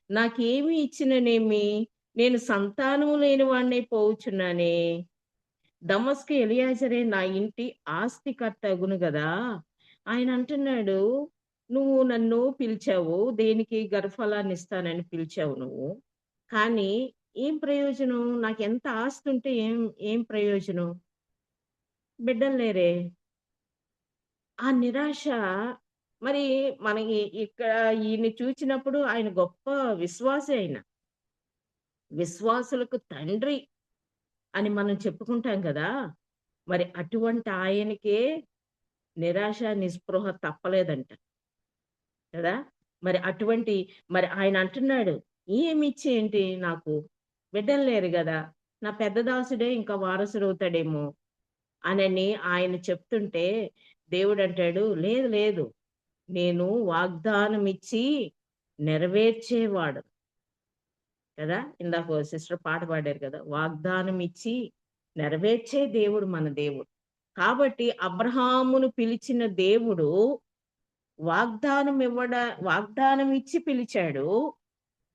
S4: నాకేమి ఇచ్చిననేమి? నేను సంతానము లేని వాడినై పోవుచున్నానే. దమస్కు ఎలియాజరే నా ఇంటి ఆస్తికర్త అగును గదా! ఆయన అంటున్నాడు, "నువ్వు నన్ను పిలిచావు. దేనికి? గర్భఫలాన్నిస్తానని పిలిచావు నువ్వు. కానీ ఏం ప్రయోజనం? నాకెంత ఆస్తుంటే ఏం ప్రయోజనం? బిడ్డలు లేరే." ఆ నిరాశ మరి మనకి ఇక్కడ ఈయన్ని చూచినప్పుడు ఆయన గొప్ప విశ్వాసి ఆయన. విశ్వాసులకు తండ్రి అని మనం చెప్పుకుంటాం గదా! మరి అటువంటి ఆయనకే నిరాశ, నిస్పృహ తప్పలేదంట కదా! మరి ఆయన అంటున్నాడు, "ఏమిచ్చి ఏంటి నాకు? బిడ్డలు లేరు గదా! నా పెద్ద దాసుడే ఇంకా వారసుడవుతాడేమో" అనని ఆయన చెప్తుంటే దేవుడంటాడు, "లేదు లేదు. నేను వాగ్దానం ఇచ్చి నెరవేర్చేవాడు." కదా! ఇందాక ఓ సిస్టర్ పాట పాడారు కదా! వాగ్దానం ఇచ్చి నెరవేర్చే దేవుడు మన దేవుడు. కాబట్టి అబ్రహామును పిలిచిన దేవుడు వాగ్దానం ఇచ్చి పిలిచాడు.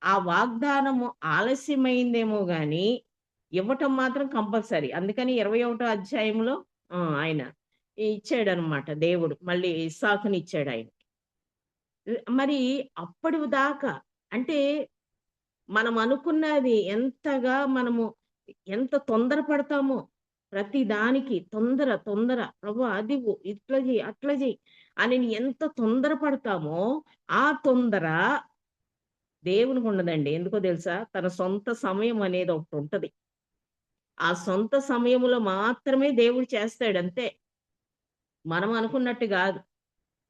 S4: ఆ వాగ్దానము ఆలస్యమైందేమో గాని, ఇవ్వటం మాత్రం కంపల్సరీ. అందుకని 21 అధ్యాయంలో ఆయన ఇచ్చాడనమాట దేవుడు. మళ్ళీ ఇస్సాకునిచ్చాడాయన. మరి అప్పటి దాకా అంటే మనం అనుకున్నది ఎంత తొందర పడతామో ప్రతి దానికి తొందర ప్రభు అదివ్వు, ఇట్లా చెయ్యి, అట్లా చెయ్యి అని ఎంత తొందర పడతామో ఆ తొందర దేవునికి ఉండదండి. ఎందుకో తెలుసా? తన సొంత సమయం అనేది ఒకటి ఉంటది. ఆ సొంత సమయంలో మాత్రమే దేవుడు చేస్తాడంతే. మనం అనుకున్నట్టు గాదు.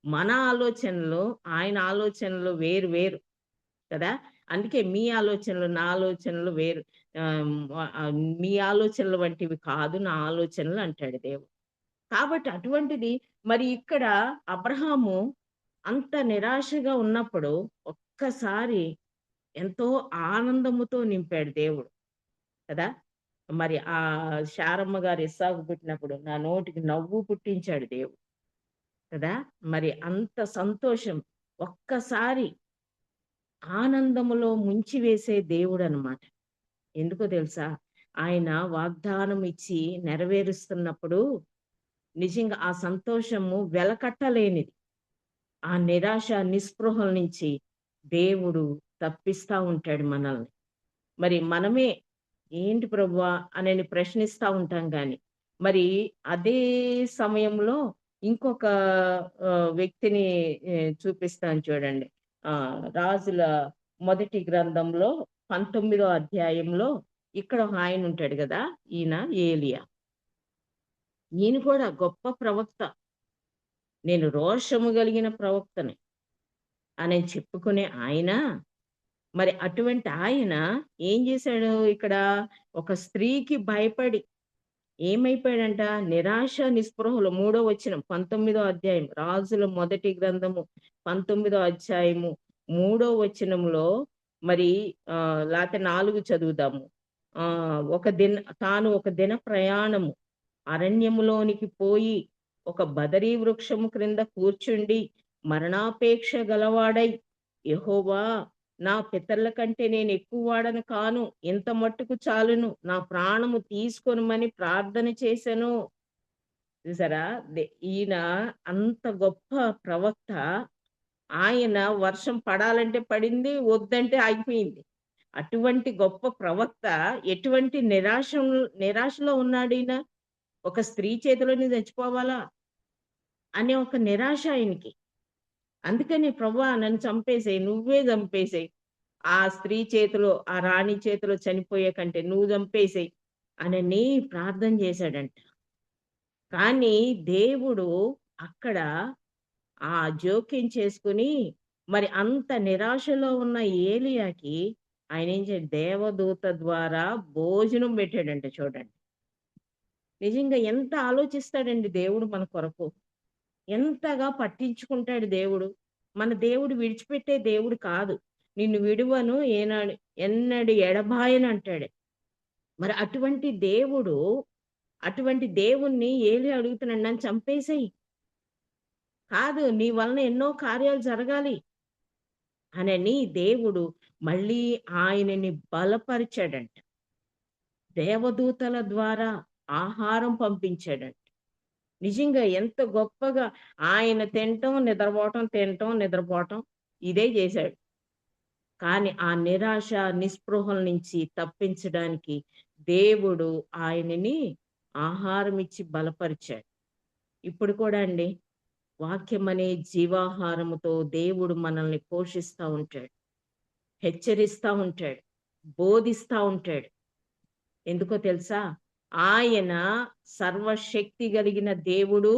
S4: మన ఆలోచనలు, ఆయన ఆలోచనలు వేరు వేరు కదా! అందుకే మీ ఆలోచనలు, నా ఆలోచనలు వేరు. మీ ఆలోచనలు వంటివి కాదు నా ఆలోచనలు అంటాడు దేవుడు. కాబట్టి అటువంటిది మరి ఇక్కడ అబ్రహాము అంత నిరాశగా ఉన్నప్పుడు ఒక్కసారి ఎంతో ఆనందముతో నింపాడు దేవుడు కదా! మరి శారమ్మ గారు ఇస్సాకు పుట్టినప్పుడు నా నోటికి నవ్వు పుట్టించాడు దేవుడు కదా! మరి అంత సంతోషం ఒక్కసారి ఆనందములో ముంచివేసే దేవుడనమాట. ఎందుకో తెలుసా? ఆయన వాగ్దానం ఇచ్చి నెరవేరుస్తున్నప్పుడు నిజంగా ఆ సంతోషము వెలకట్టలేనిది. ఆ నిరాశ, నిస్పృహల నుంచి దేవుడు తప్పిస్తా ఉంటాడు మనల్ని. మరి మనమే ఏంటి ప్రభువా అనని ప్రశ్నిస్తా ఉంటాం గాని, మరి అదే సమయంలో ఇంకొక వ్యక్తిని చూపిస్తాను చూడండి. రాజుల మొదటి గ్రంథంలో 19వ అధ్యాయంలో ఇక్కడ ఒక ఆయన ఉంటాడు గదా! ఈయన ఏలియా. ఈయన కూడా గొప్ప ప్రవక్త. నేను రోషము కలిగిన ప్రవక్తని అని చెప్పుకునే ఆయన, మరి అటువంటి ఆయన ఏం చేశాడు ఇక్కడ? ఒక స్త్రీకి భయపడి ఏమైపోయాడంట? నిరాశ, నిస్పృహలు 3వ వచనం 19వ అధ్యాయం రాజుల మొదటి గ్రంథము 19వ అధ్యాయము 3వ వచనంలో మరి లేతే 4 చదువుదాము. తాను ఒక దిన ప్రయాణము అరణ్యములోనికి పోయి ఒక బదరీ వృక్షము క్రింద కూర్చుండి మరణాపేక్ష గలవాడై, యెహోవా, నా పితరుల కంటే నేను ఎక్కువ వాడను కాను, ఇంత మట్టుకు చాలును, నా ప్రాణము తీసుకొనుమని ప్రార్థన చేశాను. చూసారా? ఈయన అంత గొప్ప ప్రవక్త. ఆయన వర్షం పడాలంటే పడింది, వద్దంటే ఆగిపోయింది. అటువంటి గొప్ప ప్రవక్త ఎటువంటి నిరాశలో ఉన్నాడు ఈయన. ఒక స్త్రీ చేతిలోనే చచ్చిపోవాలా అనే ఒక నిరాశ ఆయనకి. అందుకని ప్రభువా నన్ను చంపేసేయి, నువ్వే చంపేసేయి, ఆ స్త్రీ చేతిలో, ఆ రాణి చేతిలో చనిపోయే కంటే నువ్వు చంపేసేయి అని ప్రార్థన చేశాడంట. కానీ దేవుడు అక్కడ ఆ జోక్యం చేసుకుని మరి అంత నిరాశలో ఉన్న ఏలియాకి ఆయన ఏం చేయాలి, దేవదూత ద్వారా భోజనం పెట్టాడంట. చూడండి, నిజంగా ఎంత ఆలోచిస్తాడండి దేవుడు మన కొరకు, ఎంతగా పట్టించుకుంటాడు దేవుడు. మన దేవుడు విడిచిపెట్టే దేవుడు కాదు. నిన్ను విడువను, ఏనాడు ఎన్నడు ఎడబాయను అంటాడు. మరి అటువంటి దేవుణ్ణి ఏలి అడుగుతున్నాడు, నన్ను చంపేసేయి, కాదు నీ వలన ఎన్నో కార్యాలు జరగాలి అని దేవుడు మళ్ళీ ఆయనని బలపరిచాడంట. దేవదూతల ద్వారా ఆహారం పంపించాడంట. నిజంగా ఎంత గొప్పగా ఆయన తినటం నిద్రపోవటం, తినటం నిద్రపోవటం ఇదే చేశాడు. కానీ ఆ నిరాశ నిస్పృహల నుంచి తప్పించడానికి దేవుడు ఆయనని ఆహారం ఇచ్చి బలపరిచాడు. ఇప్పుడు కూడా అండి, వాక్యం అనే జీవాహారముతో దేవుడు మనల్ని పోషిస్తూ ఉంటాడు, హెచ్చరిస్తూ ఉంటాడు, బోధిస్తూ ఉంటాడు. ఎందుకో తెలుసా? ఆయన సర్వశక్తి కలిగిన దేవుడు,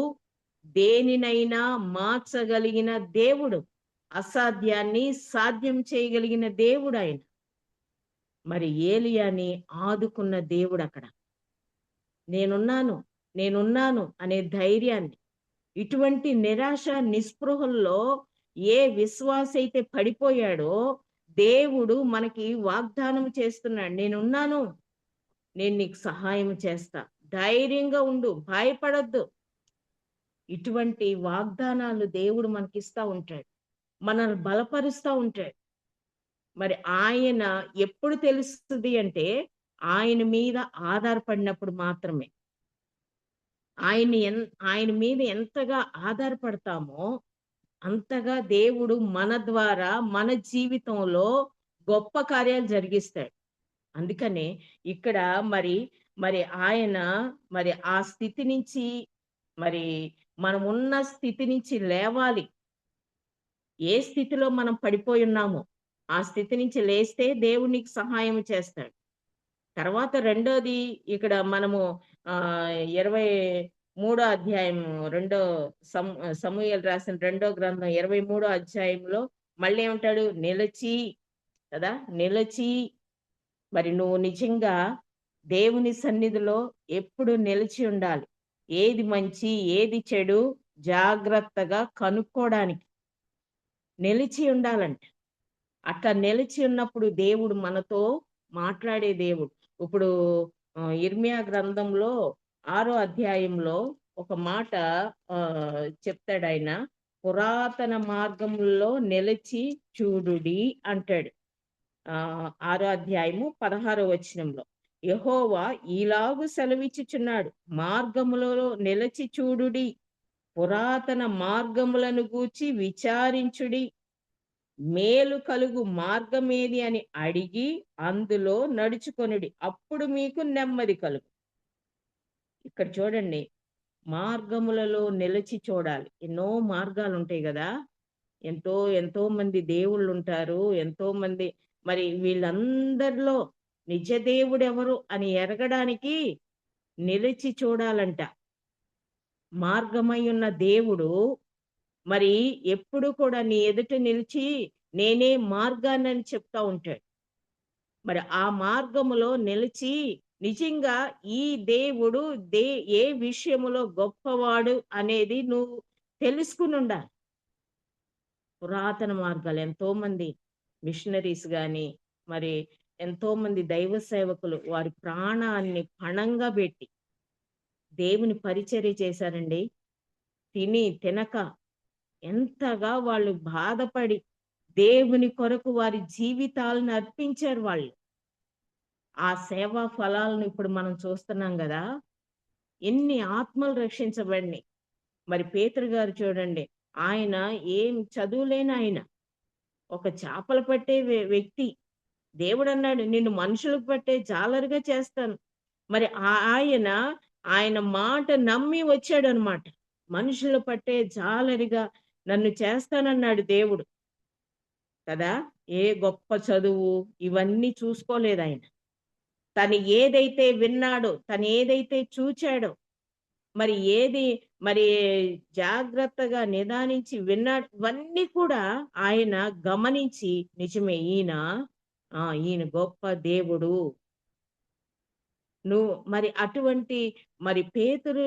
S4: దేనినైనా మార్చగలిగిన దేవుడు, అసాధ్యాన్ని సాధ్యం చేయగలిగిన దేవుడు ఆయన. మరి ఏలియాని ఆదుకున్న దేవుడు అక్కడ. నేనున్నాను అనే ధైర్యాన్ని, ఇటువంటి నిరాశ నిస్పృహల్లో ఏ విశ్వాస అయితే పడిపోయాడో దేవుడు మనకి వాగ్దానం చేస్తున్నాడు, నేనున్నాను, నేను నీకు సహాయం చేస్తా, ధైర్యంగా ఉండు, భయపడొద్దు. ఇటువంటి వాగ్దానాలు దేవుడు మనకిస్తా ఉంటాడు, మనల్ని బలపరుస్తూ ఉంటాడు. మరి ఆయన ఎప్పుడు తెలుస్తుంది అంటే ఆయన మీద ఆధారపడినప్పుడు మాత్రమే. ఆయన మీద ఎంతగా ఆధారపడతామో అంతగా దేవుడు మన ద్వారా మన జీవితంలో గొప్ప కార్యాలు జరిగిస్తాడు. అందుకనే ఇక్కడ మరి ఆయన మరి ఆ స్థితి నుంచి, మరి మనం ఉన్న స్థితి నుంచి లేవాలి. ఏ స్థితిలో మనం పడిపోయి ఉన్నామో ఆ స్థితి నుంచి లేస్తే దేవుడు నీకు సహాయం చేస్తాడు. తర్వాత రెండోది, ఇక్కడ మనము 23 అధ్యాయం సమూయేలు రాసిన 2వ గ్రంథం 23 అధ్యాయంలో మళ్ళీ ఏమంటాడు, నిలిచి కదా, నిలిచి మరి నువ్వు నిజంగా దేవుని సన్నిధిలో ఎప్పుడు నిలిచి ఉండాలి. ఏది మంచి ఏది చెడు జాగ్రత్తగా కనుక్కోవడానికి నిలిచి ఉండాలంట. అట్లా నిలిచి ఉన్నప్పుడు దేవుడు మనతో మాట్లాడే దేవుడు. ఇప్పుడు ఇర్మియా గ్రంథంలో 6వ అధ్యాయంలో ఒక మాట చెప్తాడు ఆయన, పురాతన మార్గంలో నిలిచి చూడుడి అంటాడు. 6వ అధ్యాయము 16వ వచనంలో యెహోవా ఈలాగు సెలవిచ్చుచున్నాడు, మార్గములలో నిలిచి చూడుడి, పురాతన మార్గములను గూర్చి విచారించుడి, మేలు కలుగు మార్గమేది అని అడిగి అందులో నడుచుకొనుడి, అప్పుడు మీకు నెమ్మది కలుగు. ఇక్కడ చూడండి, మార్గములలో నిలిచి చూడాలి. ఎన్నో మార్గాలు ఉంటాయి కదా, ఎంతో మంది దేవుళ్ళు ఉంటారు, ఎంతో మంది. మరి వీళ్ళందరిలో నిజ దేవుడు ఎవరు అని ఎరగడానికి నిలిచి చూడాలంట. మార్గమై ఉన్న దేవుడు మరి ఎప్పుడు కూడా నీ ఎదుట నిలిచి నేనే మార్గాన్ని చెప్తా ఉంటాడు. మరి ఆ మార్గములో నిలిచి నిజంగా ఈ దేవుడు ఏ విషయములో గొప్పవాడు అనేది నువ్వు తెలుసుకుని ఉండాలి. పురాతన మార్గాలు ఎంతో మంది మిషనరీస్ కానీ మరి ఎంతో మంది దైవ సేవకులు వారి ప్రాణాన్ని పణంగా పెట్టి దేవుని పరిచర్య చేశారండి. తిని తినక ఎంతగా వాళ్ళు బాధపడి దేవుని కొరకు వారి జీవితాలను అర్పించారు వాళ్ళు. ఆ సేవా ఫలాలను ఇప్పుడు మనం చూస్తున్నాం కదా, ఎన్ని ఆత్మలు రక్షించబడినాయి. మరి పేతురు గారు చూడండి, ఆయన ఏం చదువులేని ఆయన, ఒక చేపలు పట్టే వ్యక్తి. దేవుడు అన్నాడు, నిన్ను మనుషులకు పట్టే జాలరుగా చేస్తాను. మరి ఆయన మాట నమ్మి వచ్చాడు అనమాట. మనుషులు పట్టే జాలరిగా నన్ను చేస్తానన్నాడు దేవుడు కదా. ఏ గొప్ప చదువు ఇవన్నీ చూసుకోలేదు ఆయన. తను ఏదైతే విన్నాడో, తను ఏదైతే చూచాడో, మరి జాగ్రత్తగా నిదానించి విన్నాడు, ఇవన్నీ కూడా ఆయన గమనించి నిజమే ఈయన గొప్ప దేవుడు. నువ్వు మరి అటువంటి మరి పేతురు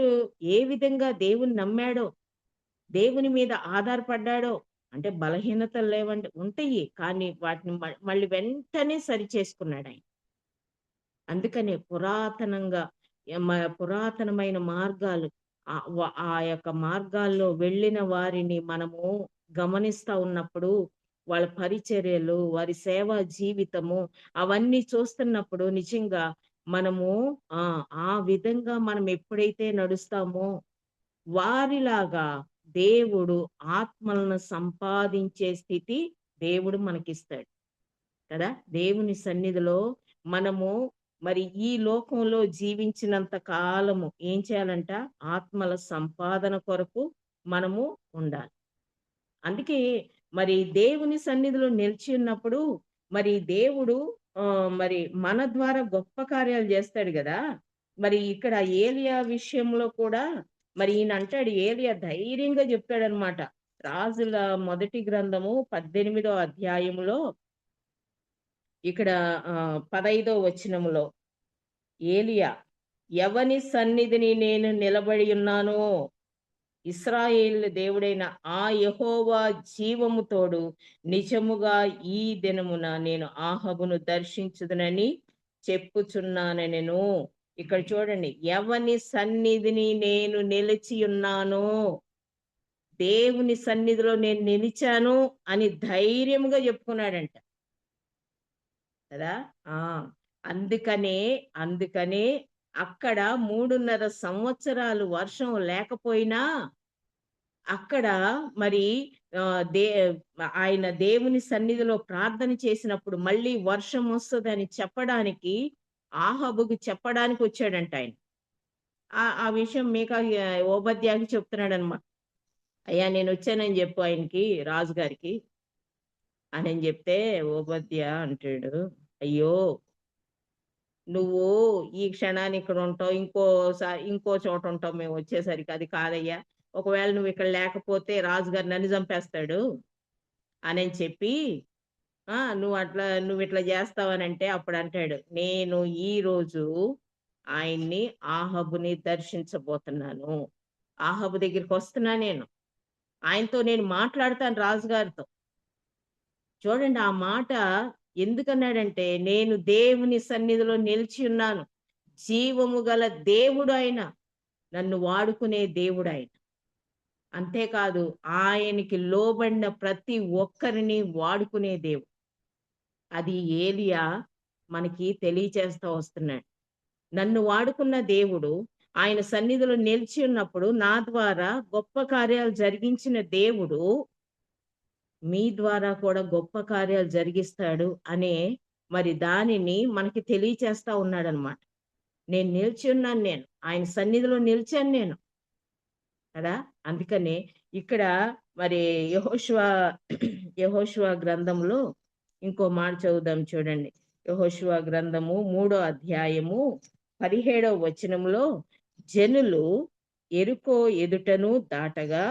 S4: ఏ విధంగా దేవుని నమ్మాడో, దేవుని మీద ఆధారపడ్డాడో, అంటే బలహీనతలు లేవంటే ఉంటాయి, కానీ వాటిని మళ్ళీ వెంటనే సరి చేసుకున్నాడు ఆయన. అందుకనే పురాతనమైన మార్గాలు, ఆ యొక్క మార్గాల్లో వెళ్ళిన వారిని మనము గమనిస్తా ఉన్నప్పుడు, వాళ్ళ పరిచర్యలు, వారి సేవా జీవితము అవన్నీ చూస్తున్నప్పుడు నిజంగా మనము ఆ విధంగా మనం ఎప్పుడైతే నడుస్తామో వారిలాగా దేవుడు ఆత్మలను సంపాదించే స్థితి దేవుడు మనకిస్తాడు కదా. దేవుని సన్నిధిలో మనము మరి ఈ లోకంలో జీవించినంత కాలము ఏం చేయాలంట? ఆత్మల సంపాదన కొరకు మనము ఉండాలి. అందుకే మరి దేవుని సన్నిధిలో నిలిచి ఉన్నప్పుడు మరి దేవుడు మరి మన ద్వారా గొప్ప కార్యాలు చేస్తాడు కదా. మరి ఇక్కడ ఏలియా విషయంలో కూడా మరి ఈయన అంటాడు, ఏలియా ధైర్యంగా చెప్తాడనమాట. రాజుల మొదటి గ్రంథము 18వ అధ్యాయములో ఇక్కడ 15వ వచనములో, ఏలియా, ఎవని సన్నిధిని నేను నిలబడి ఉన్నానో, ఇశ్రాయేలు దేవుడైన ఆ యెహోవా జీవము తోడు నిజముగా ఈ దినమున నేను ఆహాబును దర్శించుదునని చెప్పుచున్నానెను. ఇక్కడ చూడండి, ఎవని సన్నిధిని నేను నిలిచి ఉన్నానో, దేవుని సన్నిధిలో నేను నిలిచాను అని ధైర్యంగా చెప్పుకున్నాడంట కదా. అందుకనే అక్కడ 3.5 సంవత్సరాలు వర్షం లేకపోయినా అక్కడ మరి ఆయన దేవుని సన్నిధిలో ప్రార్థన చేసినప్పుడు మళ్ళీ వర్షం వస్తుందని చెప్పడానికి, ఆహాబుకు చెప్పడానికి వచ్చాడంట ఆయన. ఆ విషయం మీకా ఓబద్యాకి చెప్తున్నాడు అనమాట. అయ్యా నేను వచ్చానని చెప్పు ఆయనకి, రాజుగారికి అని చెప్తే ఓబద్య అంటాడు, అయ్యో నువ్వు ఈ క్షణాన్ని ఇక్కడ ఉంటావు, ఇంకో చోట ఉంటావు మేము వచ్చేసరికి, అది కాదయ్యా, ఒకవేళ నువ్వు ఇక్కడ లేకపోతే రాజుగారు నన్ను చంపేస్తాడు అని చెప్పి నువ్వు ఇట్లా చేస్తావనంటే అప్పుడు అంటాడు, నేను ఈ రోజు ఆయన్ని ఆహాబుని దర్శించబోతున్నాను, ఆహాబు దగ్గరికి వస్తున్నా, ఆయనతో నేను మాట్లాడతాను రాజుగారితో. చూడండి ఆ మాట ఎందుకన్నాడంటే, నేను దేవుని సన్నిధిలో నిలిచి ఉన్నాను, జీవము గల దేవుడు ఆయన, నన్ను వాడుకునే దేవుడు ఆయన. అంతేకాదు ఆయనకి లోబడిన ప్రతి ఒక్కరిని వాడుకునే దేవుడు. అది ఏలియా మనకి తెలియచేస్తూ వస్తున్నాడు. నన్ను వాడుకున్న దేవుడు, ఆయన సన్నిధిలో నిలిచి ఉన్నప్పుడు నా ద్వారా గొప్ప కార్యాలు జరిగించిన దేవుడు మీ ద్వారా కూడా గొప్ప కార్యాలు జరిగిస్తాడు అనే మరి దానిని మనకి తెలియచేస్తా ఉన్నాడనమాట. నేను నిలిచి ఉన్నాను, నేను ఆయన సన్నిధిలో నిలిచాను నేను కదా. అందుకనే ఇక్కడ మరి యెహోషువ గ్రంథంలో ఇంకో మాట చదువుదాం చూడండి. యెహోషువ గ్రంథము 3వ అధ్యాయము 17వ వచనంలో, జనులు యెరికో ఎదుటను దాటగా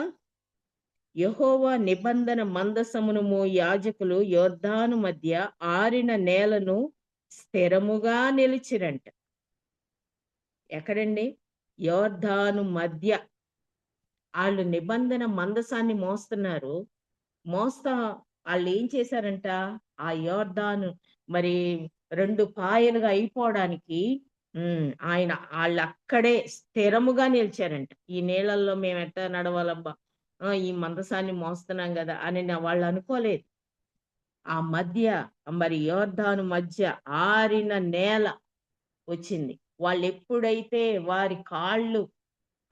S4: యెహోవా నిబంధన మందసమును యాజకులు యొర్దాను మధ్య ఆరిన నేలను స్థిరముగా నిలిచిరంట. ఎక్కడండి? యొర్దాను మధ్య వాళ్ళు నిబంధన మందసాన్ని మోస్తున్నారు. వాళ్ళు ఏం చేశారంట, ఆ యొర్దాను మరి 2 పాయలుగా అయిపోవడానికి ఆయన వాళ్ళు అక్కడే స్థిరముగా నిలిచారంట. ఈ నీళ్ళల్లో మేము ఎట్టా నడవాలబ్బా, ఈ మందసాన్ని మోస్తున్నాం కదా అని వాళ్ళు అనుకోలేదు. ఆ మధ్య మరి యోర్దాను మధ్య ఆరిన నేల వచ్చింది. వాళ్ళెప్పుడైతే వారి కాళ్ళు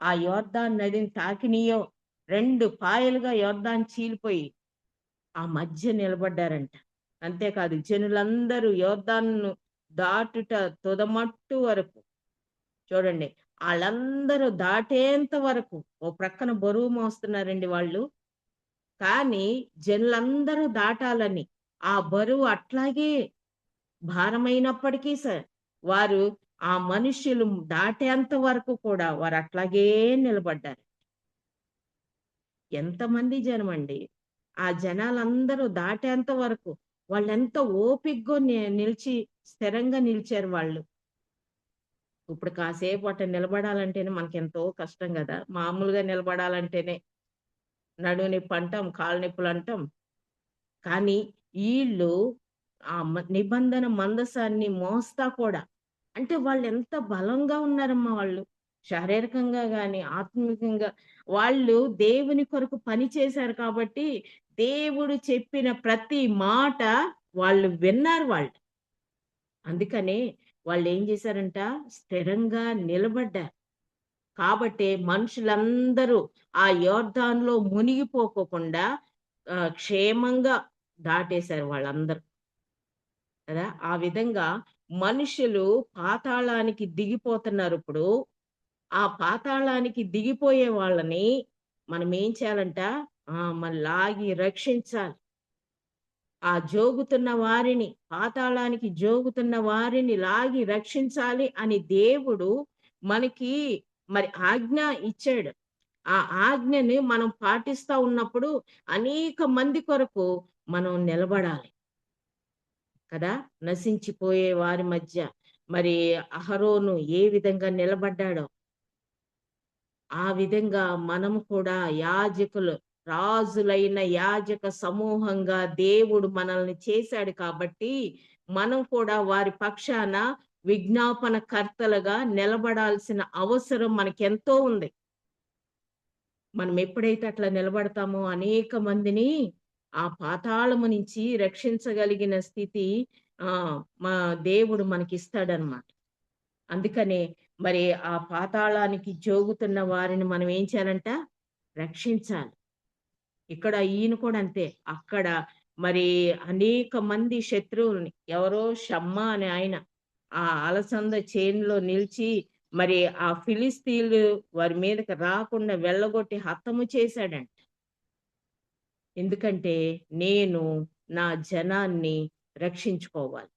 S4: ఆ యోర్దాను నదిని తాకినియో 2 పాయలుగా యోర్దాను చీలిపోయి ఆ మధ్య నిలబడ్డారంట. అంతేకాదు జనులందరూ యోర్దానును దాటుట తుదమట్టు వరకు చూడండి, ఆళ్ళందరూ దాటేంత వరకు ఓ ప్రక్కన బరువు మోస్తున్నారండి వాళ్ళు. కానీ జనులందరూ దాటాలని ఆ బరువు అట్లాగే భారమైనప్పటికీ వారు ఆ మనుష్యులు దాటేంత వరకు కూడా వారు అట్లాగే నిలబడ్డారు. ఎంతమంది జనమండి! ఆ జనాలందరూ దాటేంత వరకు వాళ్ళెంత ఓపికగా నిలిచి స్థిరంగా నిలిచారు వాళ్ళు. ఇప్పుడు కాసేపు అట్ట నిలబడాలంటేనే మనకెంతో కష్టం గదా! మామూలుగా నిలబడాలంటేనే నడుము నొప్పి అంటాం, కాళ్ళు నొప్పులు అంటాం. కానీ ఈళ్ళు ఆ నిబంధన మందసాన్ని మోస్తా కూడా అంటే వాళ్ళెంత బలంగా ఉన్నారమ్మా వాళ్ళు. శారీరకంగా గాని, ఆత్మికంగా వాళ్ళు దేవుని కొరకు పని చేశారు కాబట్టి, దేవుడు చెప్పిన ప్రతి మాట వాళ్ళు విన్నారు వాళ్ళు. అందుకనే వాళ్ళేం చేశారంట, స్థిరంగా నిలబడ్డారు. కాబట్టే మనుషులందరూ ఆ యోర్దానులో మునిగిపోకోకుండా క్షేమంగా దాటేశారు వాళ్ళందరూ. కదా! ఆ విధంగా మనుషులు పాతాళానికి దిగిపోతున్నారిప్పుడు. ఆ పాతాళానికి దిగిపోయే వాళ్ళని మనం ఏం చేయాలంట, మనం లాగి రక్షించాలి. ఆ జోగుతున్న వారిని, పాతాళానికి జోగుతున్న వారిని లాగి రక్షించాలి అని దేవుడు మనకి మరి ఆజ్ఞ ఇచ్చాడు. ఆ ఆజ్ఞని మనం పాటిస్తా ఉన్నప్పుడు అనేక మంది కొరకు మనం నిలబడాలి కదా! నశించిపోయే వారి మధ్య మరి అహరోను ఏ విధంగా నిలబడ్డాడో ఆ విధంగా మనము కూడా యాజకులు, రాజులైన యాజక సమూహంగా దేవుడు మనల్ని చేశాడు కాబట్టి, మనం కూడా వారి పక్షాన విజ్ఞాపన కర్తలుగా నిలబడాల్సిన అవసరం మనకెంతో ఉంది. మనం ఎప్పుడైతే అట్లా నిలబడతామో అనేక మందిని ఆ పాతాళము నుంచి రక్షించగలిగిన స్థితి మా దేవుడు మనకిస్తాడనమాట. అందుకనే మరి ఆ పాతాళానికి జోగుతున్న వారిని మనం ఏం చేయాలంట, రక్షించాలి. ఇక్కడ ఈయన కూడా అంతే. అక్కడ మరి అనేక మంది శత్రువుల్ని ఎవరో షమ్మా అనే ఆయన ఆ అలసంద చేనులో నిలిచి మరి ఆ ఫిలిస్తీన్లు వారి మీదకి రాకుండా వెళ్ళగొట్టి హతము చేశాడంట. ఎందుకంటే నేను నా జనాన్ని రక్షించుకోవాలి,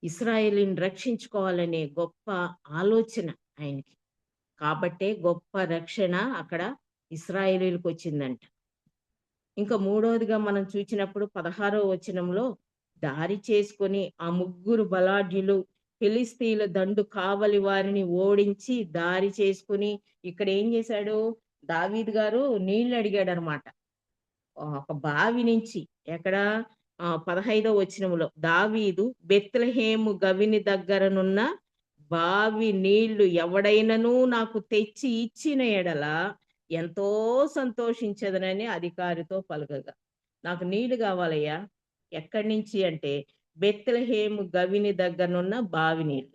S4: ఇశ్రాయేలుని రక్షించుకోవాలనే గొప్ప ఆలోచన ఆయనకి. కాబట్టే గొప్ప రక్షణ అక్కడ ఇశ్రాయేలీయులకు వచ్చిందంట. ఇంకా మూడవదిగా మనం చూచినప్పుడు 16వ వచనంలో దారి చేసుకొని ఆ ముగ్గురు బలాఢ్యులు ఫిలిస్తీన్ల దండు కావలి వారిని ఓడించి దారి చేసుకుని ఇక్కడ ఏం చేశాడు, దావీదు గారు నీళ్లు అడిగాడనమాట. ఒక బావి నుంచి ఎక్కడ 15వ వచనంలో దావీదు బెత్లెహేము గవిని దగ్గరనున్న బావి నీళ్లు ఎవడైనను నాకు తెచ్చి ఇచ్చిన ఎడల ఎంతో సంతోషించదనని అధికారితో పలుకగా, నాకు నీళ్లు కావాలయ్యా. ఎక్కడి నుంచి అంటే బెత్లెహేము గవిని దగ్గరనున్న బావి నీళ్లు.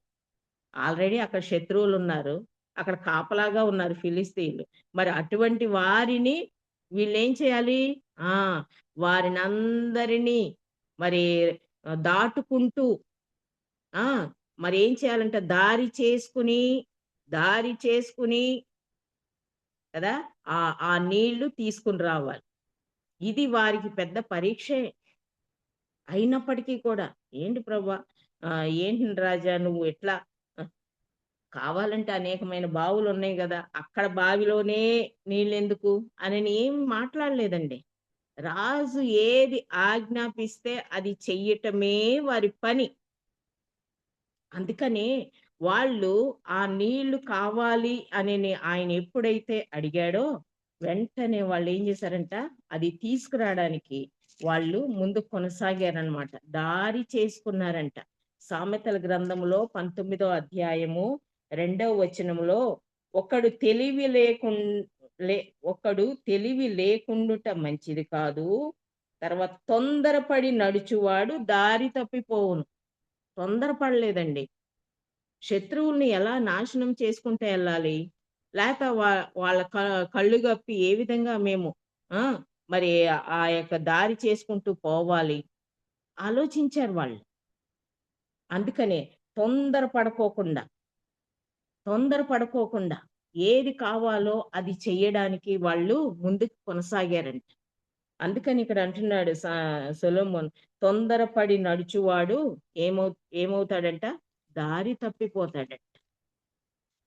S4: ఆల్రెడీ అక్కడ శత్రువులు ఉన్నారు, అక్కడ కాపలాగా ఉన్నారు ఫిలిస్తీన్లు. మరి అటువంటి వారిని వీళ్ళేం చేయాలి, వారినందరినీ మరి దాటుకుంటూ మరి ఏం చేయాలంట, దారి చేసుకుని కదా ఆ నీళ్లు తీసుకుని రావాలి. ఇది వారికి పెద్ద పరీక్షే. అయినప్పటికీ కూడా ఏంటి ప్రభా, ఏంటి రాజా నువ్వు ఎట్లా, కావాలంటే అనేకమైన బావులు ఉన్నాయి కదా, అక్కడ బావిలోనే నీళ్ళెందుకు అని ఏం మాట్లాడలేదండి. రాజు ఏది ఆజ్ఞాపిస్తే అది చెయ్యటమే వారి పని. అందుకనే వాళ్ళు ఆ నీళ్లు కావాలి అని ఆయన ఎప్పుడైతే అడిగాడో వెంటనే వాళ్ళు ఏం చేశారంట, అది తీసుకురావడానికి వాళ్ళు ముందు కొనసాగారనమాట. దారి చేసుకున్నారంట. సామెతల గ్రంథములో 19వ అధ్యాయము 2వ వచనములో ఒకడు తెలివి లేకుండుట మంచిది కాదు. తర్వాత తొందరపడి నడుచువాడు దారి తప్పిపోవును. తొందరపడలేదండి. శత్రువుల్ని ఎలా నాశనం చేసుకుంటే వెళ్ళాలి, లేక వాళ్ళ కళ్ళు గప్పి ఏ విధంగా మేము మరి ఆ యొక్క దారి చేసుకుంటూ పోవాలి ఆలోచించారు వాళ్ళు. అందుకనే తొందరపడకోకుండా ఏది కావాలో అది చెయ్యడానికి వాళ్ళు ముందుకు కొనసాగారంట. అందుకని ఇక్కడ అంటున్నాడు సొలొమోన్, తొందరపడి నడుచువాడు ఏమవుతాడంట, దారి తప్పిపోతాడంట.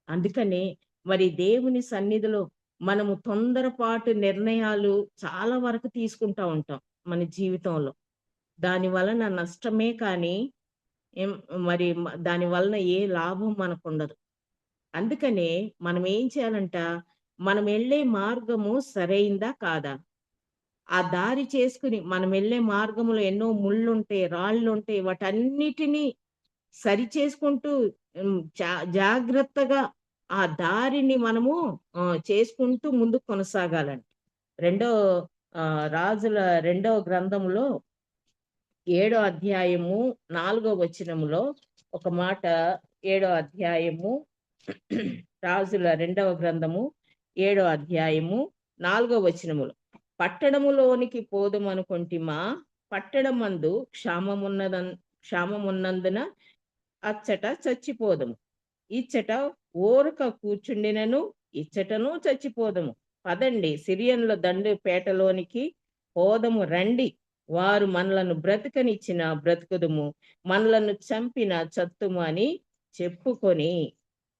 S4: అందుకని మరి దేవుని సన్నిధిలో మనము తొందరపాటు నిర్ణయాలు చాలా వరకు తీసుకుంటా ఉంటాం మన జీవితంలో. దాని వలన నష్టమే కానీ మరి దాని వలన ఏ లాభం మనకు ఉండదు. అందుకనే మనం ఏం చేయాలంట, మనం వెళ్ళే మార్గము సరైందా కాదా, ఆ దారి చేసుకుని మనం వెళ్ళే మార్గంలో ఎన్నో ముళ్ళుంటాయి, రాళ్ళుంటాయి, వాటన్నిటినీ సరి చేసుకుంటూ జాగ్రత్తగా ఆ దారిని మనము చేసుకుంటూ ముందుకు కొనసాగాలండి. రాజుల 2వ గ్రంథములో 7వ అధ్యాయము 4వ వచనములో ఒక మాట, 7వ అధ్యాయము రాజుల 2వ గ్రంథము 7వ అధ్యాయము 4వ వచనములో, పట్టణములోనికి పోదుమనుకొంటిమా, పట్టణమందు క్షామమున్నందున అచ్చట చచ్చిపోదము, ఇచ్చట ఓరక కూర్చుండినను ఇచ్చటను చచ్చిపోదము. పదండి, సిరియన్ల దండుపేటలోనికి పోదము రండి, వారు మనలను బ్రతకనిచ్చిన బ్రతుకుదుము, మనలను చంపిన చత్తుము అని చెప్పుకొని.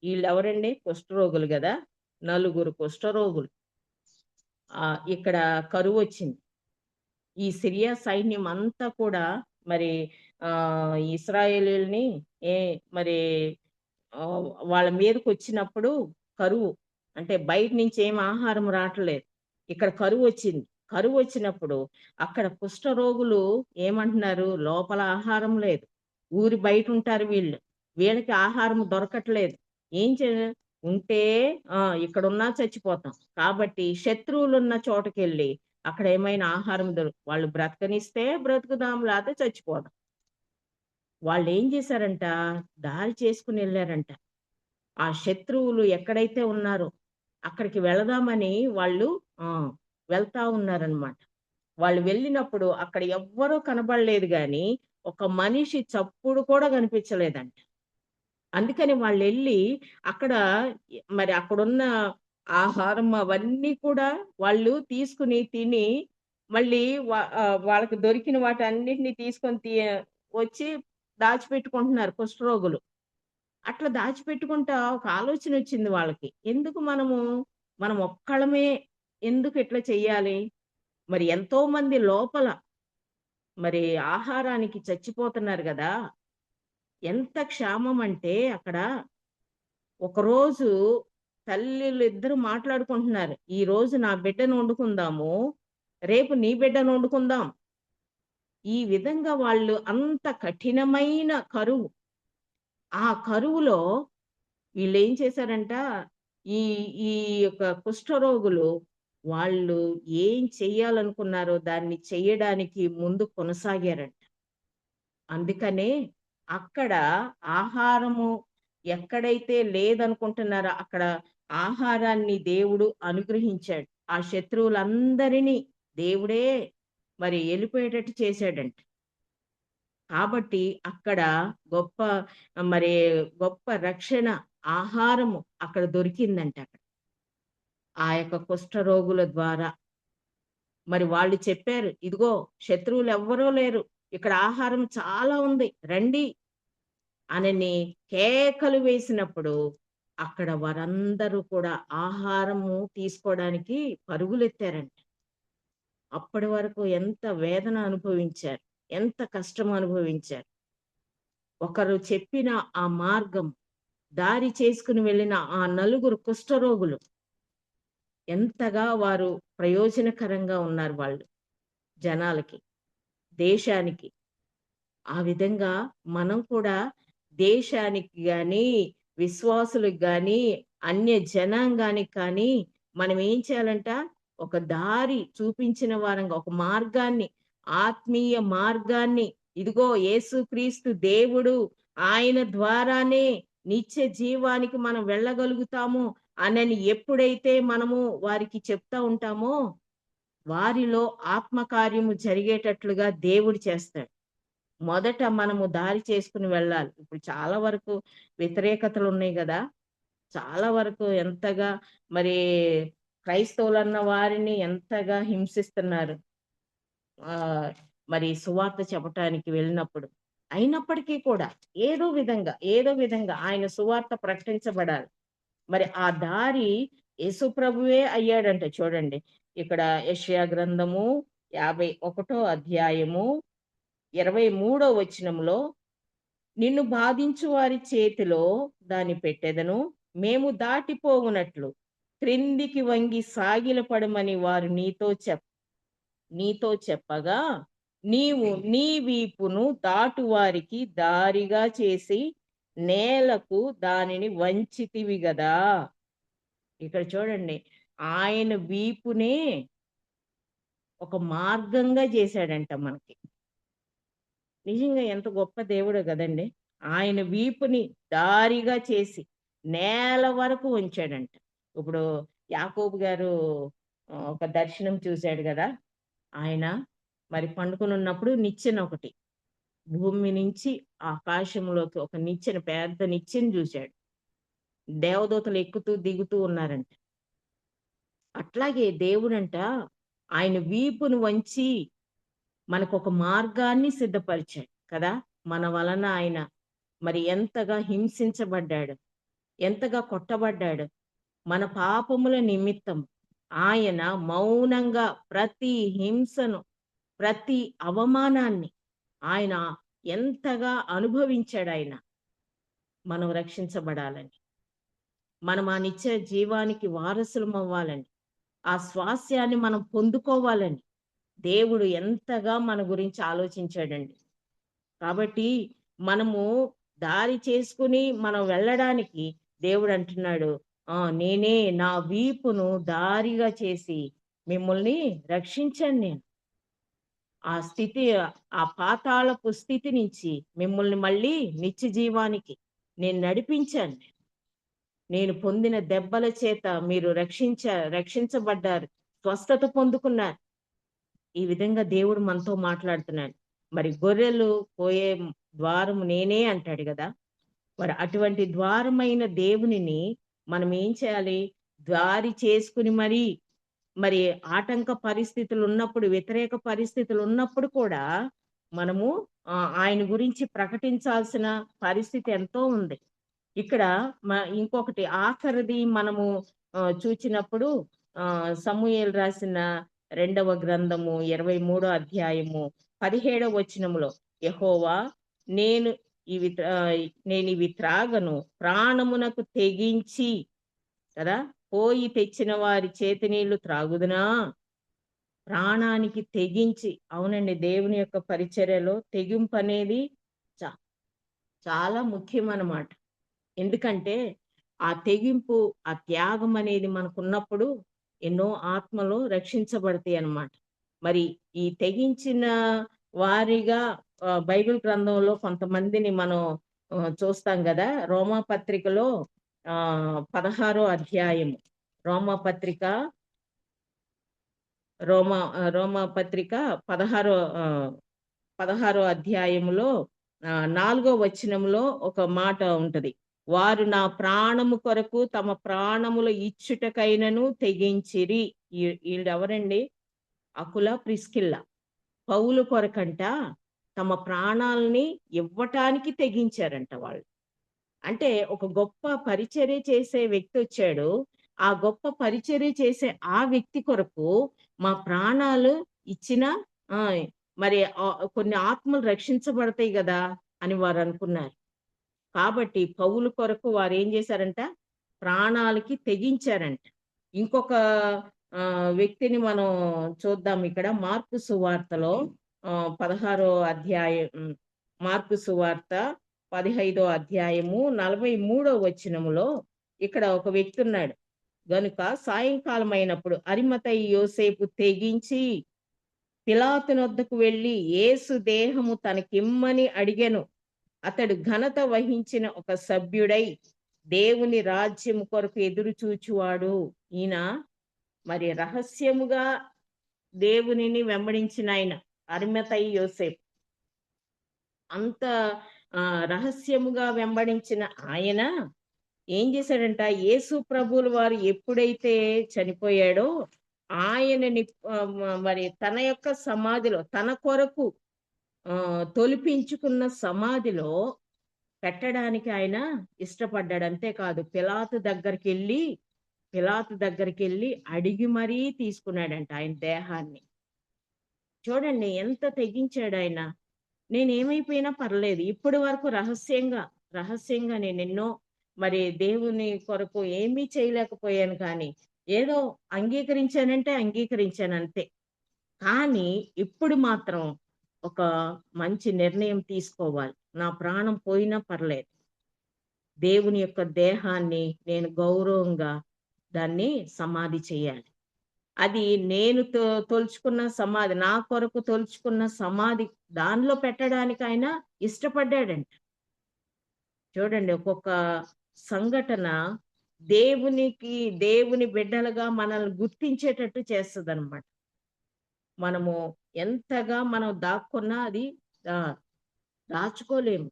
S4: వీళ్ళెవరండి? కుష్ఠరోగులు కదా, 4 కుష్ఠరోగులు. ఇక్కడ కరువు వచ్చింది. ఈ సిరియా సైన్యం అంతా కూడా మరి ఇశ్రాయేలీల్ని మరి వాళ్ళ మీదకి వచ్చినప్పుడు కరువు అంటే బయట నుంచి ఏం ఆహారం రావట్లేదు, ఇక్కడ కరువు వచ్చింది. కరువు వచ్చినప్పుడు అక్కడ కుష్ఠరోగులు ఏమంటున్నారు, లోపల ఆహారం లేదు, ఊరి బయట ఉంటారు వీళ్ళకి ఆహారం దొరకట్లేదు. ఏం ఉంటే ఇక్కడున్నా చచ్చిపోతాం, కాబట్టి శత్రువులున్న చోటకెళ్ళి అక్కడ ఏమైనా ఆహారం వాళ్ళు బ్రతకనిస్తే బ్రతుకుదాం, లేకపోతే చచ్చిపోదాం. వాళ్ళు ఏం చేశారంట, దారి చేసుకుని వెళ్ళారంట. ఆ శత్రువులు ఎక్కడైతే ఉన్నారో అక్కడికి వెళదామని వాళ్ళు వెళ్తా ఉన్నారనమాట. వాళ్ళు వెళ్ళినప్పుడు అక్కడ ఎవ్వరూ కనబడలేదు, కానీ ఒక మనిషి చప్పుడు కూడా కనిపించలేదంట. అందుకని వాళ్ళు వెళ్ళి అక్కడ మరి అక్కడున్న ఆహారం అవన్నీ కూడా వాళ్ళు తీసుకుని తిని మళ్ళీ వాళ్ళకి దొరికిన వాటన్నిటిని తీసుకొని వచ్చి దాచిపెట్టుకుంటున్నారు కుష్ఠరోగులు. అట్లా దాచిపెట్టుకుంటా ఒక ఆలోచన వచ్చింది వాళ్ళకి, ఎందుకు మనం ఒక్కళ్ళమే ఎందుకు ఇట్లా చెయ్యాలి, మరి ఎంతో మంది లోపల మరి ఆహారానికి చచ్చిపోతున్నారు కదా. ఎంత క్షామం అంటే అక్కడ ఒకరోజు తల్లిలు ఇద్దరు మాట్లాడుకుంటున్నారు, ఈ రోజు నా బిడ్డను వండుకుందాము, రేపు నీ బిడ్డను వండుకుందాం. ఈ విధంగా వాళ్ళు అంత కఠినమైన కరువు, ఆ కరువులో వీళ్ళు ఏం చేశారంట, ఈ ఈ యొక్క కుష్ఠరోగులు వాళ్ళు ఏం చెయ్యాలనుకున్నారో దాన్ని చెయ్యడానికి ముందు కొనసాగారంట. అందుకనే అక్కడ ఆహారము ఎక్కడైతే లేదనుకుంటున్నారో అక్కడ ఆహారాన్ని దేవుడు అనుగ్రహించాడు. ఆ శత్రువులందరినీ దేవుడే మరి వెళ్ళిపోయేటట్టు చేశాడంట. కాబట్టి అక్కడ గొప్ప రక్షణ ఆహారము అక్కడ దొరికిందంట. అక్కడ ఆ యొక్క కుష్ఠరోగుల ద్వారా మరి వాళ్ళు చెప్పారు, ఇదిగో శత్రువులు ఎవ్వరూ లేరు, ఇక్కడ ఆహారం చాలా ఉంది, రండి అని కేకలు వేసినప్పుడు అక్కడ వారందరూ కూడా ఆహారము తీసుకోవడానికి పరుగులెత్తారంట. అప్పటి వరకు ఎంత వేదన అనుభవించారు, ఎంత కష్టం అనుభవించారు. ఒకరు చెప్పిన ఆ మార్గం దారి చేసుకుని వెళ్ళిన ఆ 4 కుష్ఠరోగులు ఎంతగా వారు ప్రయోజనకరంగా ఉన్నారు, వాళ్ళు జనాలకి, దేశానికి. ఆ విధంగా మనం కూడా దేశానికి గాని, విశ్వాసులకు గాని, అన్య జనాంగానికి కానీ మనం ఏం చేయాలంట? ఒక దారి చూపించిన వారంగా, ఒక మార్గాన్ని, ఆత్మీయ మార్గాన్ని, ఇదిగో యేసుక్రీస్తు దేవుడు, ఆయన ద్వారానే నిత్య జీవానికి మనం వెళ్ళగలుగుతాము అనని ఎప్పుడైతే మనము వారికి చెప్తా ఉంటామో, వారిలో ఆత్మకార్యము జరిగేటట్లుగా దేవుడు చేస్తాడు. మొదట మనము దారి చేసుకుని వెళ్ళాలి. ఇప్పుడు చాలా వరకు వ్యతిరేకతలు ఉన్నాయి గదా! చాలా వరకు ఎంతగా మరి క్రైస్తవులన్న వారిని ఎంతగా హింసిస్తున్నారు. ఆహ్, మరి సువార్త చెప్పటానికి వెళ్ళినప్పుడు. అయినప్పటికీ కూడా ఏదో విధంగా ఆయన సువార్త ప్రకటించబడాలి. మరి ఆ దారి యేసు ప్రభువే అయ్యాడంట చూడండి. ఇక్కడ యెషయా గ్రంథము 51 అధ్యాయము 23 వచనంలో, నిన్ను బాధించు వారి చేతిలో దాన్ని పెట్టెదను, మేము దాటిపోవునట్లు క్రిందికి వంగి సాగిలపడమని వారు నీతో చెప్పగా, నీవు నీ వీపును దాటువారికి దారిగా చేసి నేలకు దానిని వంచితివి గదా! ఇక్కడ చూడండి, ఆయన వీపునే ఒక మార్గంగా చేశాడంట మనకి. నిజంగా ఎంత గొప్ప దేవుడో గదండీ! ఆయన వీపుని దారిగా చేసి నేల వరకు ఉంచాడంట. ఇప్పుడు యాకోబు గారు ఒక దర్శనం చూసాడు గదా! ఆయన మరి పండుకొనున్నప్పుడు నిచ్చెన ఒకటి భూమి నుంచి ఆకాశంలోకి ఒక నిచ్చెన, పెద్ద నిచ్చెన చూశాడు. దేవదూతలు ఎక్కుతూ దిగుతూ ఉన్నారంట. అట్లాగే దేవుడంట ఆయన వీపును వంచి మనకొక మార్గాన్ని సిద్ధపరిచాడు కదా! మన వలన ఆయన మరి ఎంతగా హింసించబడ్డాడు, ఎంతగా కొట్టబడ్డాడు. మన పాపముల నిమిత్తం ఆయన మౌనంగా ప్రతి హింసను, ప్రతి అవమానాన్ని ఆయన ఎంతగా అనుభవించాడాయన మనం రక్షించబడాలని. మనం ఆ నిత్య జీవానికి వారసులమవ్వాలని, ఆ స్వాస్యాన్ని మనం పొందుకోవాలని దేవుడు ఎంతగా మన గురించి ఆలోచించాడండి. కాబట్టి మనము దారి చేసుకుని మనం వెళ్ళడానికి దేవుడు అంటున్నాడు, నేనే నా వీపును దారిగా చేసి మిమ్మల్ని రక్షించాను నేను. ఆ స్థితి, ఆ పాతాళపు స్థితి నుంచి మిమ్మల్ని మళ్ళీ నిత్య జీవానికి నేను నడిపించాను. నేను పొందిన దెబ్బల చేత మీరు రక్షించబడ్డారు, స్వస్థత పొందుకున్నారు. ఈ విధంగా దేవుడు మనతో మాట్లాడుతున్నాడు. మరి గొర్రెలు పోయే ద్వారము నేనే అంటాడు కదా! మరి అటువంటి ద్వారమైన దేవునిని మనం ఏం చేయాలి? దారి చేసుకుని మరి ఆటంక పరిస్థితులు ఉన్నప్పుడు, వ్యతిరేక పరిస్థితులు ఉన్నప్పుడు కూడా మనము ఆయన గురించి ప్రకటించాల్సిన పరిస్థితి ఎంతో ఉంది. ఇక్కడ ఇంకొకటి ఆఖరిది మనము చూచినప్పుడు సమూయేలు రాసిన 2వ గ్రంథము 23 అధ్యాయము 17వ వచనములో, యెహోవా నేను ఇవి త్రాగను, ప్రాణమునకు తెగించి కదా పోయి తెచ్చిన వారి చేతి నీళ్లు త్రాగుదునా? ప్రాణానికి తెగించి. అవునండి, దేవుని యొక్క పరిచర్యలో తెగింపు అనేది చాలా ముఖ్యం అన్నమాట. ఎందుకంటే ఆ తెగింపు, ఆ త్యాగం అనేది మనకున్నప్పుడు ఎన్నో ఆత్మలు రక్షించబడతాయి అన్నమాట. మరి ఈ తెగించిన వారిగా బైబిల్ గ్రంథంలో కొంతమందిని మనం చూస్తాం కదా. రోమాపత్రికలో 16వ అధ్యాయము, రోమాపత్రిక 16వ అధ్యాయములో 4వ వచనంలో ఒక మాట ఉంటది. వారు నా ప్రాణము కొరకు తమ ప్రాణముల ఇచ్చుటకైనను తెగించిరి. వీళ్ళెవరండి? అకుల, ప్రిస్కిల్ల. పౌలు కొరకంట తమ ప్రాణాలని ఇవ్వటానికి తెగించారంట వాళ్ళు. అంటే ఒక గొప్ప పరిచర్య చేసే వ్యక్తి వచ్చాడు. ఆ గొప్ప పరిచర్య చేసే ఆ వ్యక్తి కొరకు మా ప్రాణాలు ఇచ్చిన మరి కొన్ని ఆత్మలు రక్షించబడతాయి కదా అని వారు అనుకున్నారు. కాబట్టి పౌలు కొరకు వారు ఏం చేశారంట? ప్రాణాలకి తెగించారంట. ఇంకొక వ్యక్తిని మనం చూద్దాం. ఇక్కడ మార్కు సువార్తలో 16వ అధ్యాయం మార్కు సువార్త 15వ అధ్యాయము 43వ వచనములో ఇక్కడ ఒక వ్యక్తి ఉన్నాడు. గనుక సాయంకాలం అయినప్పుడు అరిమతయి యోసేపు తెగించి పిలాతునొద్దకు వెళ్ళి యేసు దేహము తనకిమ్మని అడిగెను. అతడు ఘనత వహించిన ఒక సభ్యుడై దేవుని రాజ్యము కొరకు ఎదురు చూచువాడు. ఈయన మరి రహస్యముగా దేవునిని వెంబడించిన ఆయన అరిమతయి యోసేపు. అంత రహస్యముగా వెంబడించిన ఆయన ఏం చేశాడంట, యేసు ప్రభువుల వారు ఎప్పుడైతే చనిపోయాడో ఆయనని మరి తన యొక్క సమాధిలో, తన కొరకు తొలిపించుకున్న సమాధిలో పెట్టడానికి ఆయన ఇష్టపడ్డాడు. అంతేకాదు పిలాతు దగ్గరికి వెళ్ళి అడిగి మరీ తీసుకున్నాడంట ఆయన దేహాన్ని. చూడండి ఎంత తెగించాడు ఆయన. నేనేమైపోయినా పర్లేదు, ఇప్పటి వరకు రహస్యంగా నేను ఎన్నో మరి దేవుని కొరకు ఏమీ చేయలేకపోయాను, కానీ ఏదో అంగీకరించానంటే అంగీకరించాను అంతే. కానీ ఇప్పుడు మాత్రం ఒక మంచి నిర్ణయం తీసుకోవాలి. నా ప్రాణం పోయినా పర్లేదు, దేవుని యొక్క దేహాన్ని నేను గౌరవంగా దాన్ని సమాధి చేయాలి. అది నేను తొలుచుకున్న సమాధి, నా కొరకు తొలుచుకున్న సమాధి, దానిలో పెట్టడానికి ఆయన ఇష్టపడ్డాడంట. చూడండి, ఒక్కొక్క సంఘటన దేవుని బిడ్డలుగా మనల్ని గుర్తించేటట్టు చేస్తుంది అనమాట. మనము ఎంతగా మనం దాక్కున్నా అది దాచుకోలేము.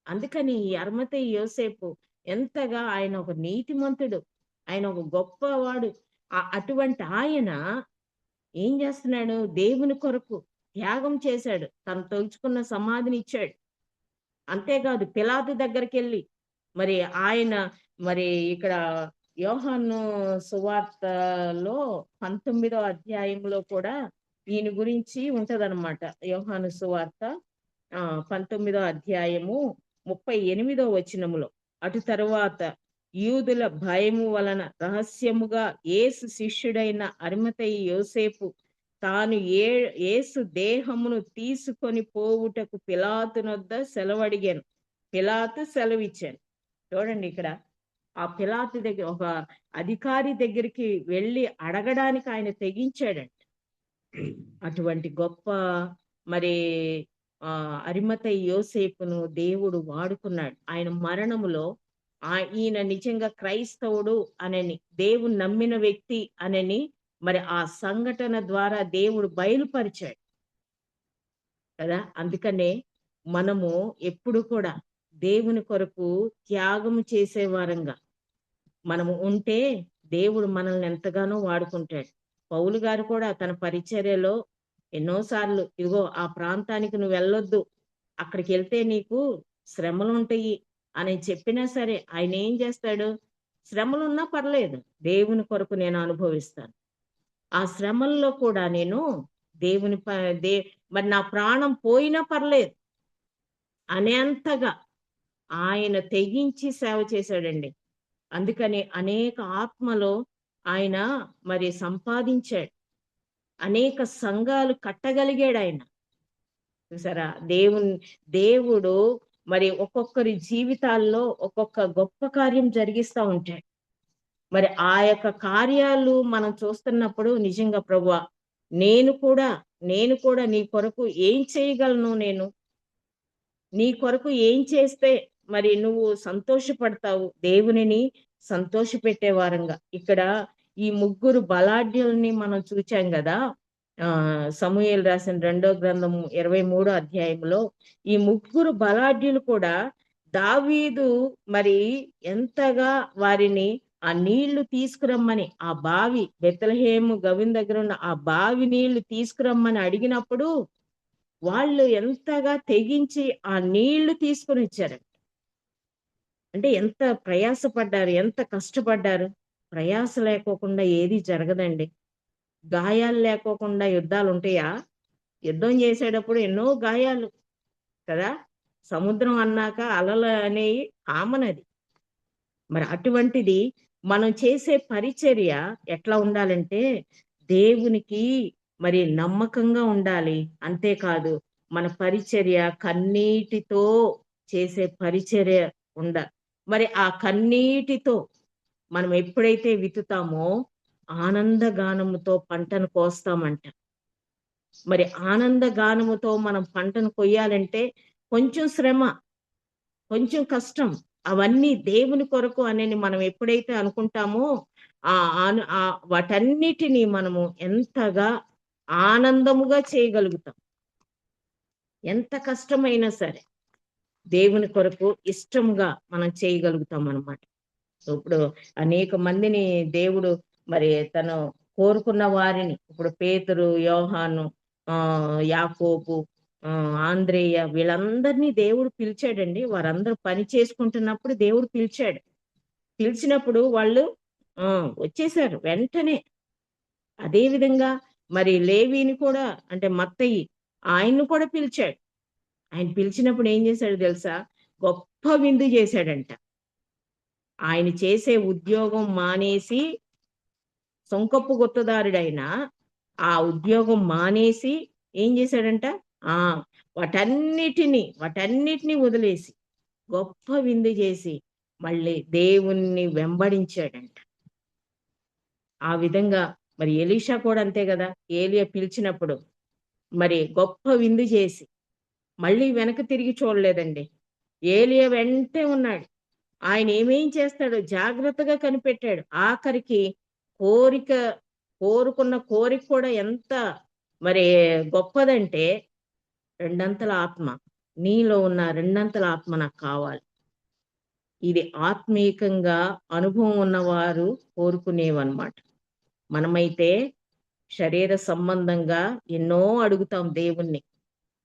S4: అందుకని ఈ అరిమతయి యోసేపు ఎంతగా, ఆయన ఒక నీతిమంతుడు, ఆయన ఒక గొప్పవాడు. అటువంటి ఆయన ఏం చేస్తున్నాడు, దేవుని కొరకు త్యాగం చేశాడు, తను తలుచుకున్న సమాధిని ఇచ్చాడు. అంతేకాదు పిలాతు దగ్గరికి వెళ్ళి మరి ఆయన మరి ఇక్కడ యోహాను సువార్తలో 19వ అధ్యాయంలో కూడా ఈయన గురించి ఉంటదన్నమాట. యోహాను సువార్త 19వ అధ్యాయము 38వ వచనములో, అటు తరువాత యూదుల భయము వలన రహస్యముగా యేసు శిష్యుడైన అరిమతయి యోసేపు తాను యేసు దేహమును తీసుకొని పోవుటకు పిలాతునొద్ద సెలవడిగాను. పిలాతు సెలవిచ్చాను. చూడండి, ఇక్కడ ఆ పిలాతు దగ్గర ఒక అధికారి దగ్గరికి వెళ్ళి అడగడానికి ఆయన తెగించాడంట. అటువంటి గొప్ప మరి అరిమతయి యోసేపును దేవుడు వాడుకున్నాడు. ఆయన మరణములో ఈయన నిజంగా క్రైస్తవుడు అనని, దేవుడు నమ్మిన వ్యక్తి అనని మరి ఆ సంఘటన ద్వారా దేవుడు బయలుపరిచాడు కదా. అందుకనే మనము ఎప్పుడు కూడా దేవుని కొరకు త్యాగం చేసే వారంగా మనము ఉంటే దేవుడు మనల్ని ఎంతగానో వాడుకుంటాడు. పౌలు గారు కూడా తన పరిచర్యలో ఎన్నోసార్లు, ఇదిగో ఆ ప్రాంతానికి నువ్వు వెళ్ళొద్దు, అక్కడికి వెళ్తే నీకు శ్రమలు ఉంటాయి అని చెప్పినా సరే ఆయన ఏం చేస్తాడు, శ్రమలున్నా పర్లేదు, దేవుని కొరకు నేను అనుభవిస్తాను, ఆ శ్రమల్లో కూడా నేను మరి నా ప్రాణం పోయినా పర్లేదు అనేంతగా ఆయన తెగించి సేవ చేశాడండి. అందుకని అనేక ఆత్మలో ఆయన మరి సంపాదించాడు, అనేక సంఘాలు కట్టగలిగాడు ఆయన. చూసారా, దేవుడు మరి ఒక్కొక్కరి జీవితాల్లో ఒక్కొక్క గొప్ప కార్యం జరిగిస్తూ ఉంటాడు. మరి ఆ యొక్క కార్యాలు మనం చూస్తున్నప్పుడు నిజంగా ప్రభువా, నేను కూడా నీ కొరకు ఏం చేయగలను, నేను నీ కొరకు ఏం చేస్తే మరి నువ్వు సంతోషపడతావు, దేవునిని సంతోషపెట్టే వారంగా. ఇక్కడ ఈ ముగ్గురు బలాఢ్యుల్ని మనం చూచాం కదా. సమూయేలు రాసిన 2వ గ్రంథము 23వ అధ్యాయంలో ఈ ముగ్గురు బలాఢ్యులు కూడా దావీదు మరి ఎంతగా వారిని ఆ నీళ్లు తీసుకురమ్మని, ఆ బావి బెత్లెహేము గవిన్ దగ్గర ఉన్న ఆ బావి నీళ్లు తీసుకురమ్మని అడిగినప్పుడు వాళ్ళు ఎంతగా తెగించి ఆ నీళ్లు తీసుకుని వచ్చారు. అంటే ఎంత ప్రయాసపడ్డారు, ఎంత కష్టపడ్డారు. ప్రయాస లేకోకుండా ఏది జరగదండి. గాయాలు లేకోకుండా యుద్ధాలు ఉంటాయా? యుద్ధం చేసేటప్పుడు ఎన్నో గాయాలు కదా. సముద్రం అన్నాక అలలు అనేవి కామన్ అది. మరి అటువంటిది మనం చేసే పరిచర్య ఎట్లా ఉండాలంటే దేవునికి మరి నమ్మకంగా ఉండాలి. అంతేకాదు మన పరిచర్య కన్నీటితో చేసే పరిచర్య ఉండాలి. మరి ఆ కన్నీటితో మనం ఎప్పుడైతే విత్తుతామో ఆనంద గానముతో పంటను కోస్తామంట. మరి ఆనంద గానముతో మనం పంటను కొయ్యాలంటే కొంచెం శ్రమ, కొంచెం కష్టం, అవన్నీ దేవుని కొరకు అని మనం ఎప్పుడైతే అనుకుంటామో వాటన్నిటినీ మనము ఎంతగా ఆనందముగా చేయగలుగుతాం. ఎంత కష్టమైనా సరే దేవుని కొరకు ఇష్టంగా మనం చేయగలుగుతాం అన్నమాట. ఇప్పుడు అనేక మందిని దేవుడు మరి తను కోరుకున్న వారిని, ఇప్పుడు పేతురు, యోహాను, యాకోబు, ఆంద్రేయ, వీళ్ళందరినీ దేవుడు పిలిచాడండి. వారందరూ పని చేసుకుంటున్నప్పుడు దేవుడు పిలిచాడు. పిలిచినప్పుడు వాళ్ళు వచ్చేసారు వెంటనే. అదే విధంగా మరి లేవీని కూడా, అంటే మత్తయి, ఆయన్ను కూడా పిలిచాడు. ఆయన పిలిచినప్పుడు ఏం చేశాడు తెలుసా? గొప్ప విందు చేశాడంట. ఆయన చేసే ఉద్యోగం మానేసి, సొంకప్పు గుత్తదారుడైన ఆ ఉద్యోగం మానేసి ఏం చేశాడంట? వాటన్నిటినీ వదిలేసి గొప్ప విందు చేసి మళ్ళీ దేవుణ్ణి వెంబడించాడంట. ఆ విధంగా మరి ఎలీషా కూడా అంతే కదా. ఏలియా పిలిచినప్పుడు మరి గొప్ప విందు చేసి మళ్ళీ వెనక తిరిగి చూడలేదండి. ఏలియా వెంటే ఉన్నాడు. ఆయన ఏమేం చేస్తాడో జాగ్రత్తగా కనిపెట్టాడు. ఆఖరికి కోరుకున్న కోరిక కూడా ఎంత మరి గొప్పదంటే, రెండంతల ఆత్మ, నీలో ఉన్న రెండంతల ఆత్మ నాకు కావాలి. ఇది ఆత్మీయంగా అనుభవం ఉన్నవారు కోరుకునేవన్నమాట. మనమైతే శరీర సంబంధంగా ఎన్నో అడుగుతాం దేవుణ్ణి.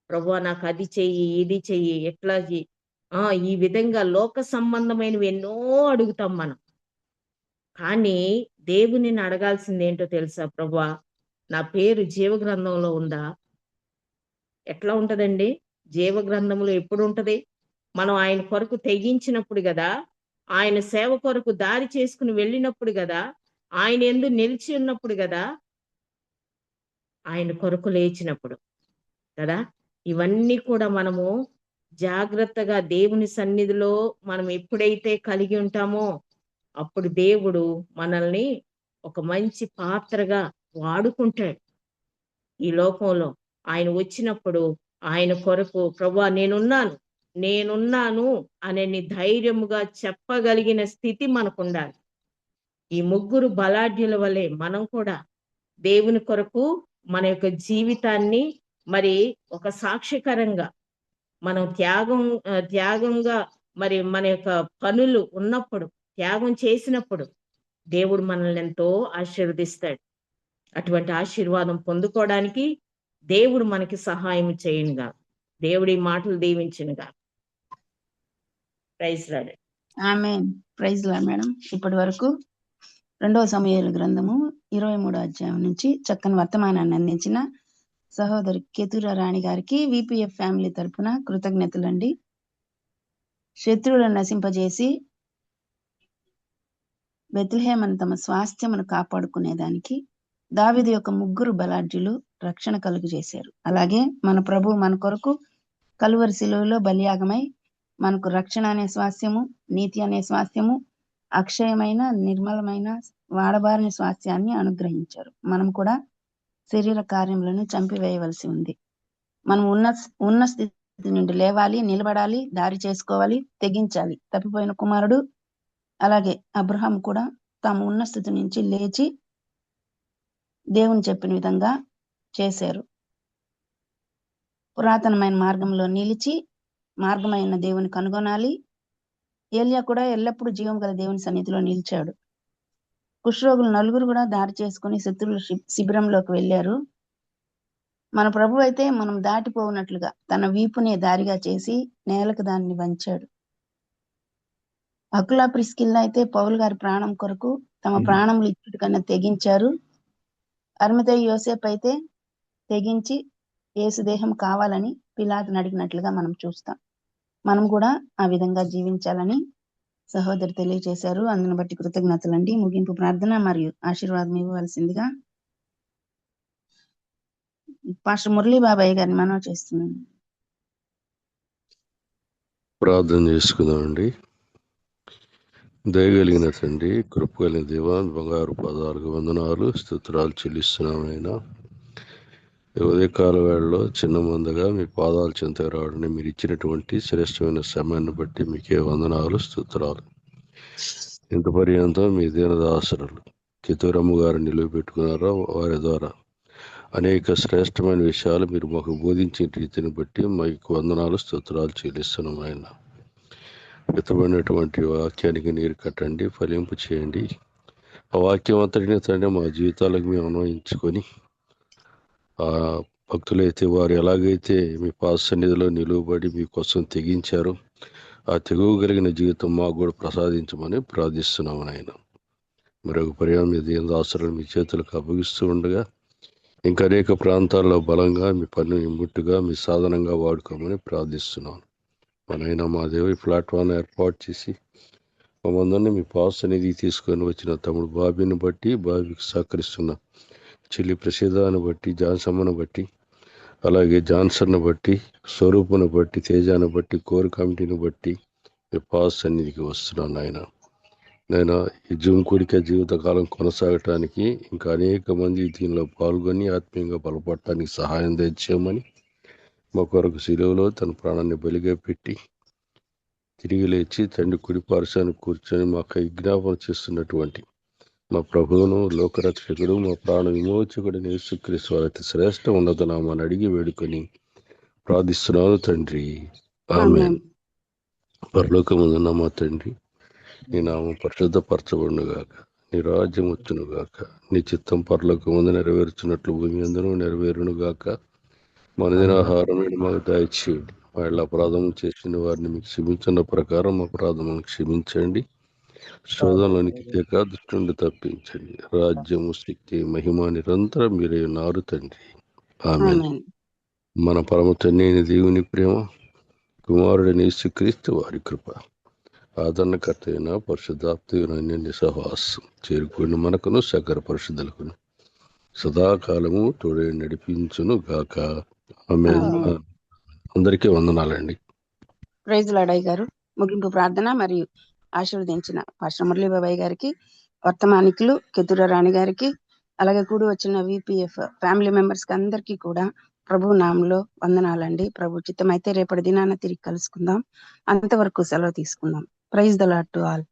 S4: ప్రభువా నాకు అది చెయ్యి, ఇది చెయ్యి, ఎట్లా చెయ్యి, ఈ విధంగా లోక సంబంధమైనవి ఎన్నో అడుగుతాం మనం. కానీ దేవుని అడగాల్సింది ఏంటో తెలుసా? ప్రభువా నా పేరు జీవగ్రంథంలో ఉందా? ఎట్లా ఉంటదండి? జీవగ్రంథంలో ఎప్పుడు ఉంటది? మనం ఆయన కొరకు తెగించినప్పుడు కదా, ఆయన సేవ కొరకు దారి చేసుకుని వెళ్ళినప్పుడు కదా, ఆయన యందు నిలిచి ఉన్నప్పుడు కదా, ఆయన కొరకు లేచినప్పుడు కదా. ఇవన్నీ కూడా మనము జాగ్రత్తగా దేవుని సన్నిధిలో మనం ఎప్పుడైతే కలిగి ఉంటామో అప్పుడు దేవుడు మనల్ని ఒక మంచి పాత్రగా వాడుకుంటాడు. ఈ లోకంలో ఆయన వచ్చినప్పుడు ఆయన కొరకు ప్రభువా నేనున్నాను అనే ధైర్యముగా చెప్పగలిగిన స్థితి మనకు ఉండాలి. ఈ ముగ్గురు బలాఢ్యుల వలె మనం కూడా దేవుని కొరకు మన యొక్క జీవితాన్ని మరి ఒక సాక్ష్యకరంగా మనం త్యాగంగా మరి మన యొక్క పనులు ఉన్నప్పుడు, త్యాగం చేసినప్పుడు దేవుడు మనల్ని ఎంతో ఆశీర్వదిస్తాడు. అటువంటి ఆశీర్వాదం పొందుకోవడానికి దేవుడు మనకి సహాయం చేయనుగా. దేవుడి మాటలు దీవించునుగా. Praise Lord.
S5: ఆమేన్. Praise Lord madam. ఇప్పటి వరకు 2వ సమూయేలు గ్రంథము 23వ అధ్యాయం నుంచి చక్కని వర్తమానాన్ని అందించిన సహోదరి కేతురా రాణి గారికి విపిఎఫ్ ఫ్యామిలీ తరపున కృతజ్ఞతలండి. శత్రువులను నశింపజేసి బెత్లెహేమును తమ స్వాస్థ్యమును కాపాడుకునేదానికి దావీదు యొక్క ముగ్గురు బలాఢ్యులు రక్షణ కలుగు చేశారు. అలాగే మన ప్రభు మన కొరకు కలువరి శిలువలో బలియాగమై మనకు రక్షణ అనే స్వాస్థ్యము, నీతి అనే స్వాస్థ్యము, అక్షయమైన నిర్మలమైన వాడబారిన స్వాస్థ్యాన్ని అనుగ్రహించారు. మనం కూడా శరీర కార్యములను చంపివేయవలసి ఉంది. మనం ఉన్న స్థితి నుండి లేవాలి, నిలబడాలి, దారి చేసుకోవాలి, తెగించాలి. తప్పిపోయిన కుమారుడు అలాగే అబ్రహాం కూడా తాము ఉన్న స్థితి నుంచి లేచి దేవుని చెప్పిన విధంగా చేశారు. పురాతనమైన మార్గంలో నిలిచి మార్గమైన దేవుని కనుగొనాలి. ఏలియా కూడా ఎల్లప్పుడూ జీవం గల దేవుని సన్నిధిలో నిలిచాడు. కుష్ఠరోగులు 4 కూడా దారి చేసుకుని శత్రువుల శిబిరంలోకి వెళ్ళారు. మన ప్రభు అయితే మనం దాటిపోనట్లుగా తన వీపునే దారిగా చేసి నేలకు దాన్ని వంచాడు. అకులా ప్రిస్కిల్లా అయితే పౌలు గారి ప్రాణం కొరకు తమ ప్రాణములు ఇచ్చుట కన్నా తెగించారు. అరిమతయి యోసేపు అయితే తెగించి యేసు దేహం కావాలని పిలాతును అడిగినట్లుగా మనం చూస్తాం. మనం కూడా ఆ విధంగా జీవించాలని సహోదరు తెలియజేశారు. అందును బట్టి కృతజ్ఞతలండి. ముగింపు ప్రార్థన మరియు ఆశీర్వాదం ఇవ్వవలసిందిగా పాస్టర్ మురళీ బాబాయ్ గారిని మనవి చేస్తున్నాను.
S6: ప్రార్థన చేసుకుందామండి. దయగలిగిన తండ్రి, కృప కలిగిన దేవా, బంగారు పాదాలకు వందనాలు, స్తుతురాలు చెల్లిస్తున్నామైనా. ఉదయకాల వేళలో చిన్న మందగా మీ పాదాలు చెంతకు రావడానికి మీరు ఇచ్చినటువంటి శ్రేష్టమైన సమయాన్ని బట్టి మీకే వందనాలు, స్తుతురాలు. ఇంత పర్యంతం మీ దీనదాసరులు కితూరమ్మ గారు నిలువబెట్టుకున్నారో వారి ద్వారా అనేక శ్రేష్టమైన విషయాలు మీరు మాకు బోధించిన రీతిని బట్టి మీకు వందనాలు, స్తుతురాలు చెల్లిస్తున్నాం. ఆయన హితమైనటువంటి వాక్యానికి నీరు కట్టండి, ఫలింపు చేయండి. ఆ వాక్యం అంతటిని తండ్రి మా జీవితాలకు మేము అన్వయించుకొని, ఆ భక్తులైతే వారు ఎలాగైతే మీ పాద సన్నిధిలో నిలువబడి మీకోసం తెగించారో ఆ తెగువగలిగిన జీవితం మాకు కూడా ప్రసాదించమని ప్రార్థిస్తున్నాము. నాయన మరొక పర్యాయం మీ దీనదాసులను మీ చేతులకు అప్పగిస్తూ ఉండగా ఇంకా అనేక ప్రాంతాల్లో బలంగా మీ పనిని ముట్టుగా మీ సాధనంగా వాడుకోమని ప్రార్థిస్తున్నాను. మనైనా మా దేవి ప్లాట్ఫామ్ ఏర్పాటు చేసి మమ్మల్ని మీ పాస్ అనేది తీసుకొని వచ్చిన తమ్ముడు బాబీని బట్టి, బాబీకి సహకరిస్తున్న చెల్లి ప్రసిద్ధాన్ని బట్టి, జాన్సమ్మను బట్టి, అలాగే జాన్సన్ను బట్టి, స్వరూపును బట్టి, తేజాన్ని బట్టి, కోర్ కమిటీని బట్టి మీ పాస్ సన్నిధికి వస్తున్నాను. నేను ఈ జూమ్ కూడిక జీవితకాలం కొనసాగటానికి ఇంకా అనేక మంది దీనిలో పాల్గొని ఆత్మీయంగా బలపడటానికి సహాయం తెచ్చామని, మా కొరకు శిలువలో తన ప్రాణాన్ని బలిగా పెట్టి తిరిగి లేచి తండ్రి కుడి పార్శ్వాన్ని కూర్చొని మాకు విజ్ఞాపన చేస్తున్నటువంటి మా ప్రభువును, లోకరక్షకుడు, మా ప్రాణ విమోచకుడు యేసుక్రీస్తు వారి అతి శ్రేష్ఠ ఉన్నత నామాన్ని అడిగి వేడుకొని ప్రార్థిస్తున్నాను తండ్రి, ఆమేన్. పరలోకమందున్న మా తండ్రి, నీ నామం పరిశుద్ధపరచబడును గాక, నీ రాజ్యం వచ్చును గాక, నీ చిత్తం పరలోకమందు నెరవేర్చున్నట్లు భూమి అందును నెరవేరును గాక. మన దినాహారం మాకు దయచేయండి. వాళ్ళ అపరాధం చేసిన వారిని మీకు క్షమించిన ప్రకారం అపరాధములను క్షమించండి. శోధనలోనికి తెక దృష్టి నుండి తప్పించండి. రాజ్యము, శక్తి, మహిమ నిరంతరం మీరే ఉన్నారు తండ్రి, ఆమేన్. మన పరమ తండ్రి అయిన దేవుని ప్రేమ, కుమారుడైన యేసుక్రీస్తు వారి కృప, ఆదరణకర్త అయిన పరిశుద్ధాత్మ సహవాసం చేరుకుని మనకును సకల పరిశుద్ధులకును సదాకాలము తోడే నడిపించును గాక, ఆమేన్. అందరికీ వందనాలండి.
S5: ప్రైజ్ లాడయ్య గారు. ముగింపు ప్రార్థన మరియు ఆశీర్వదించిన పాస్టర్ మురళీ బాబాయ్ గారికి, వర్తమానికులు కెతుర రాణి గారికి, అలాగే కూడి వచ్చిన విపిఎఫ్ ఫ్యామిలీ మెంబర్స్ కి అందరికీ కూడా ప్రభు నామంలో వందనాలండి. ప్రభు చిత్తమైతే రేపటి దినాన తిరిగి కలుసుకుందాం. అంతవరకు సెలవు తీసుకుందాం. Praise the Lord to all.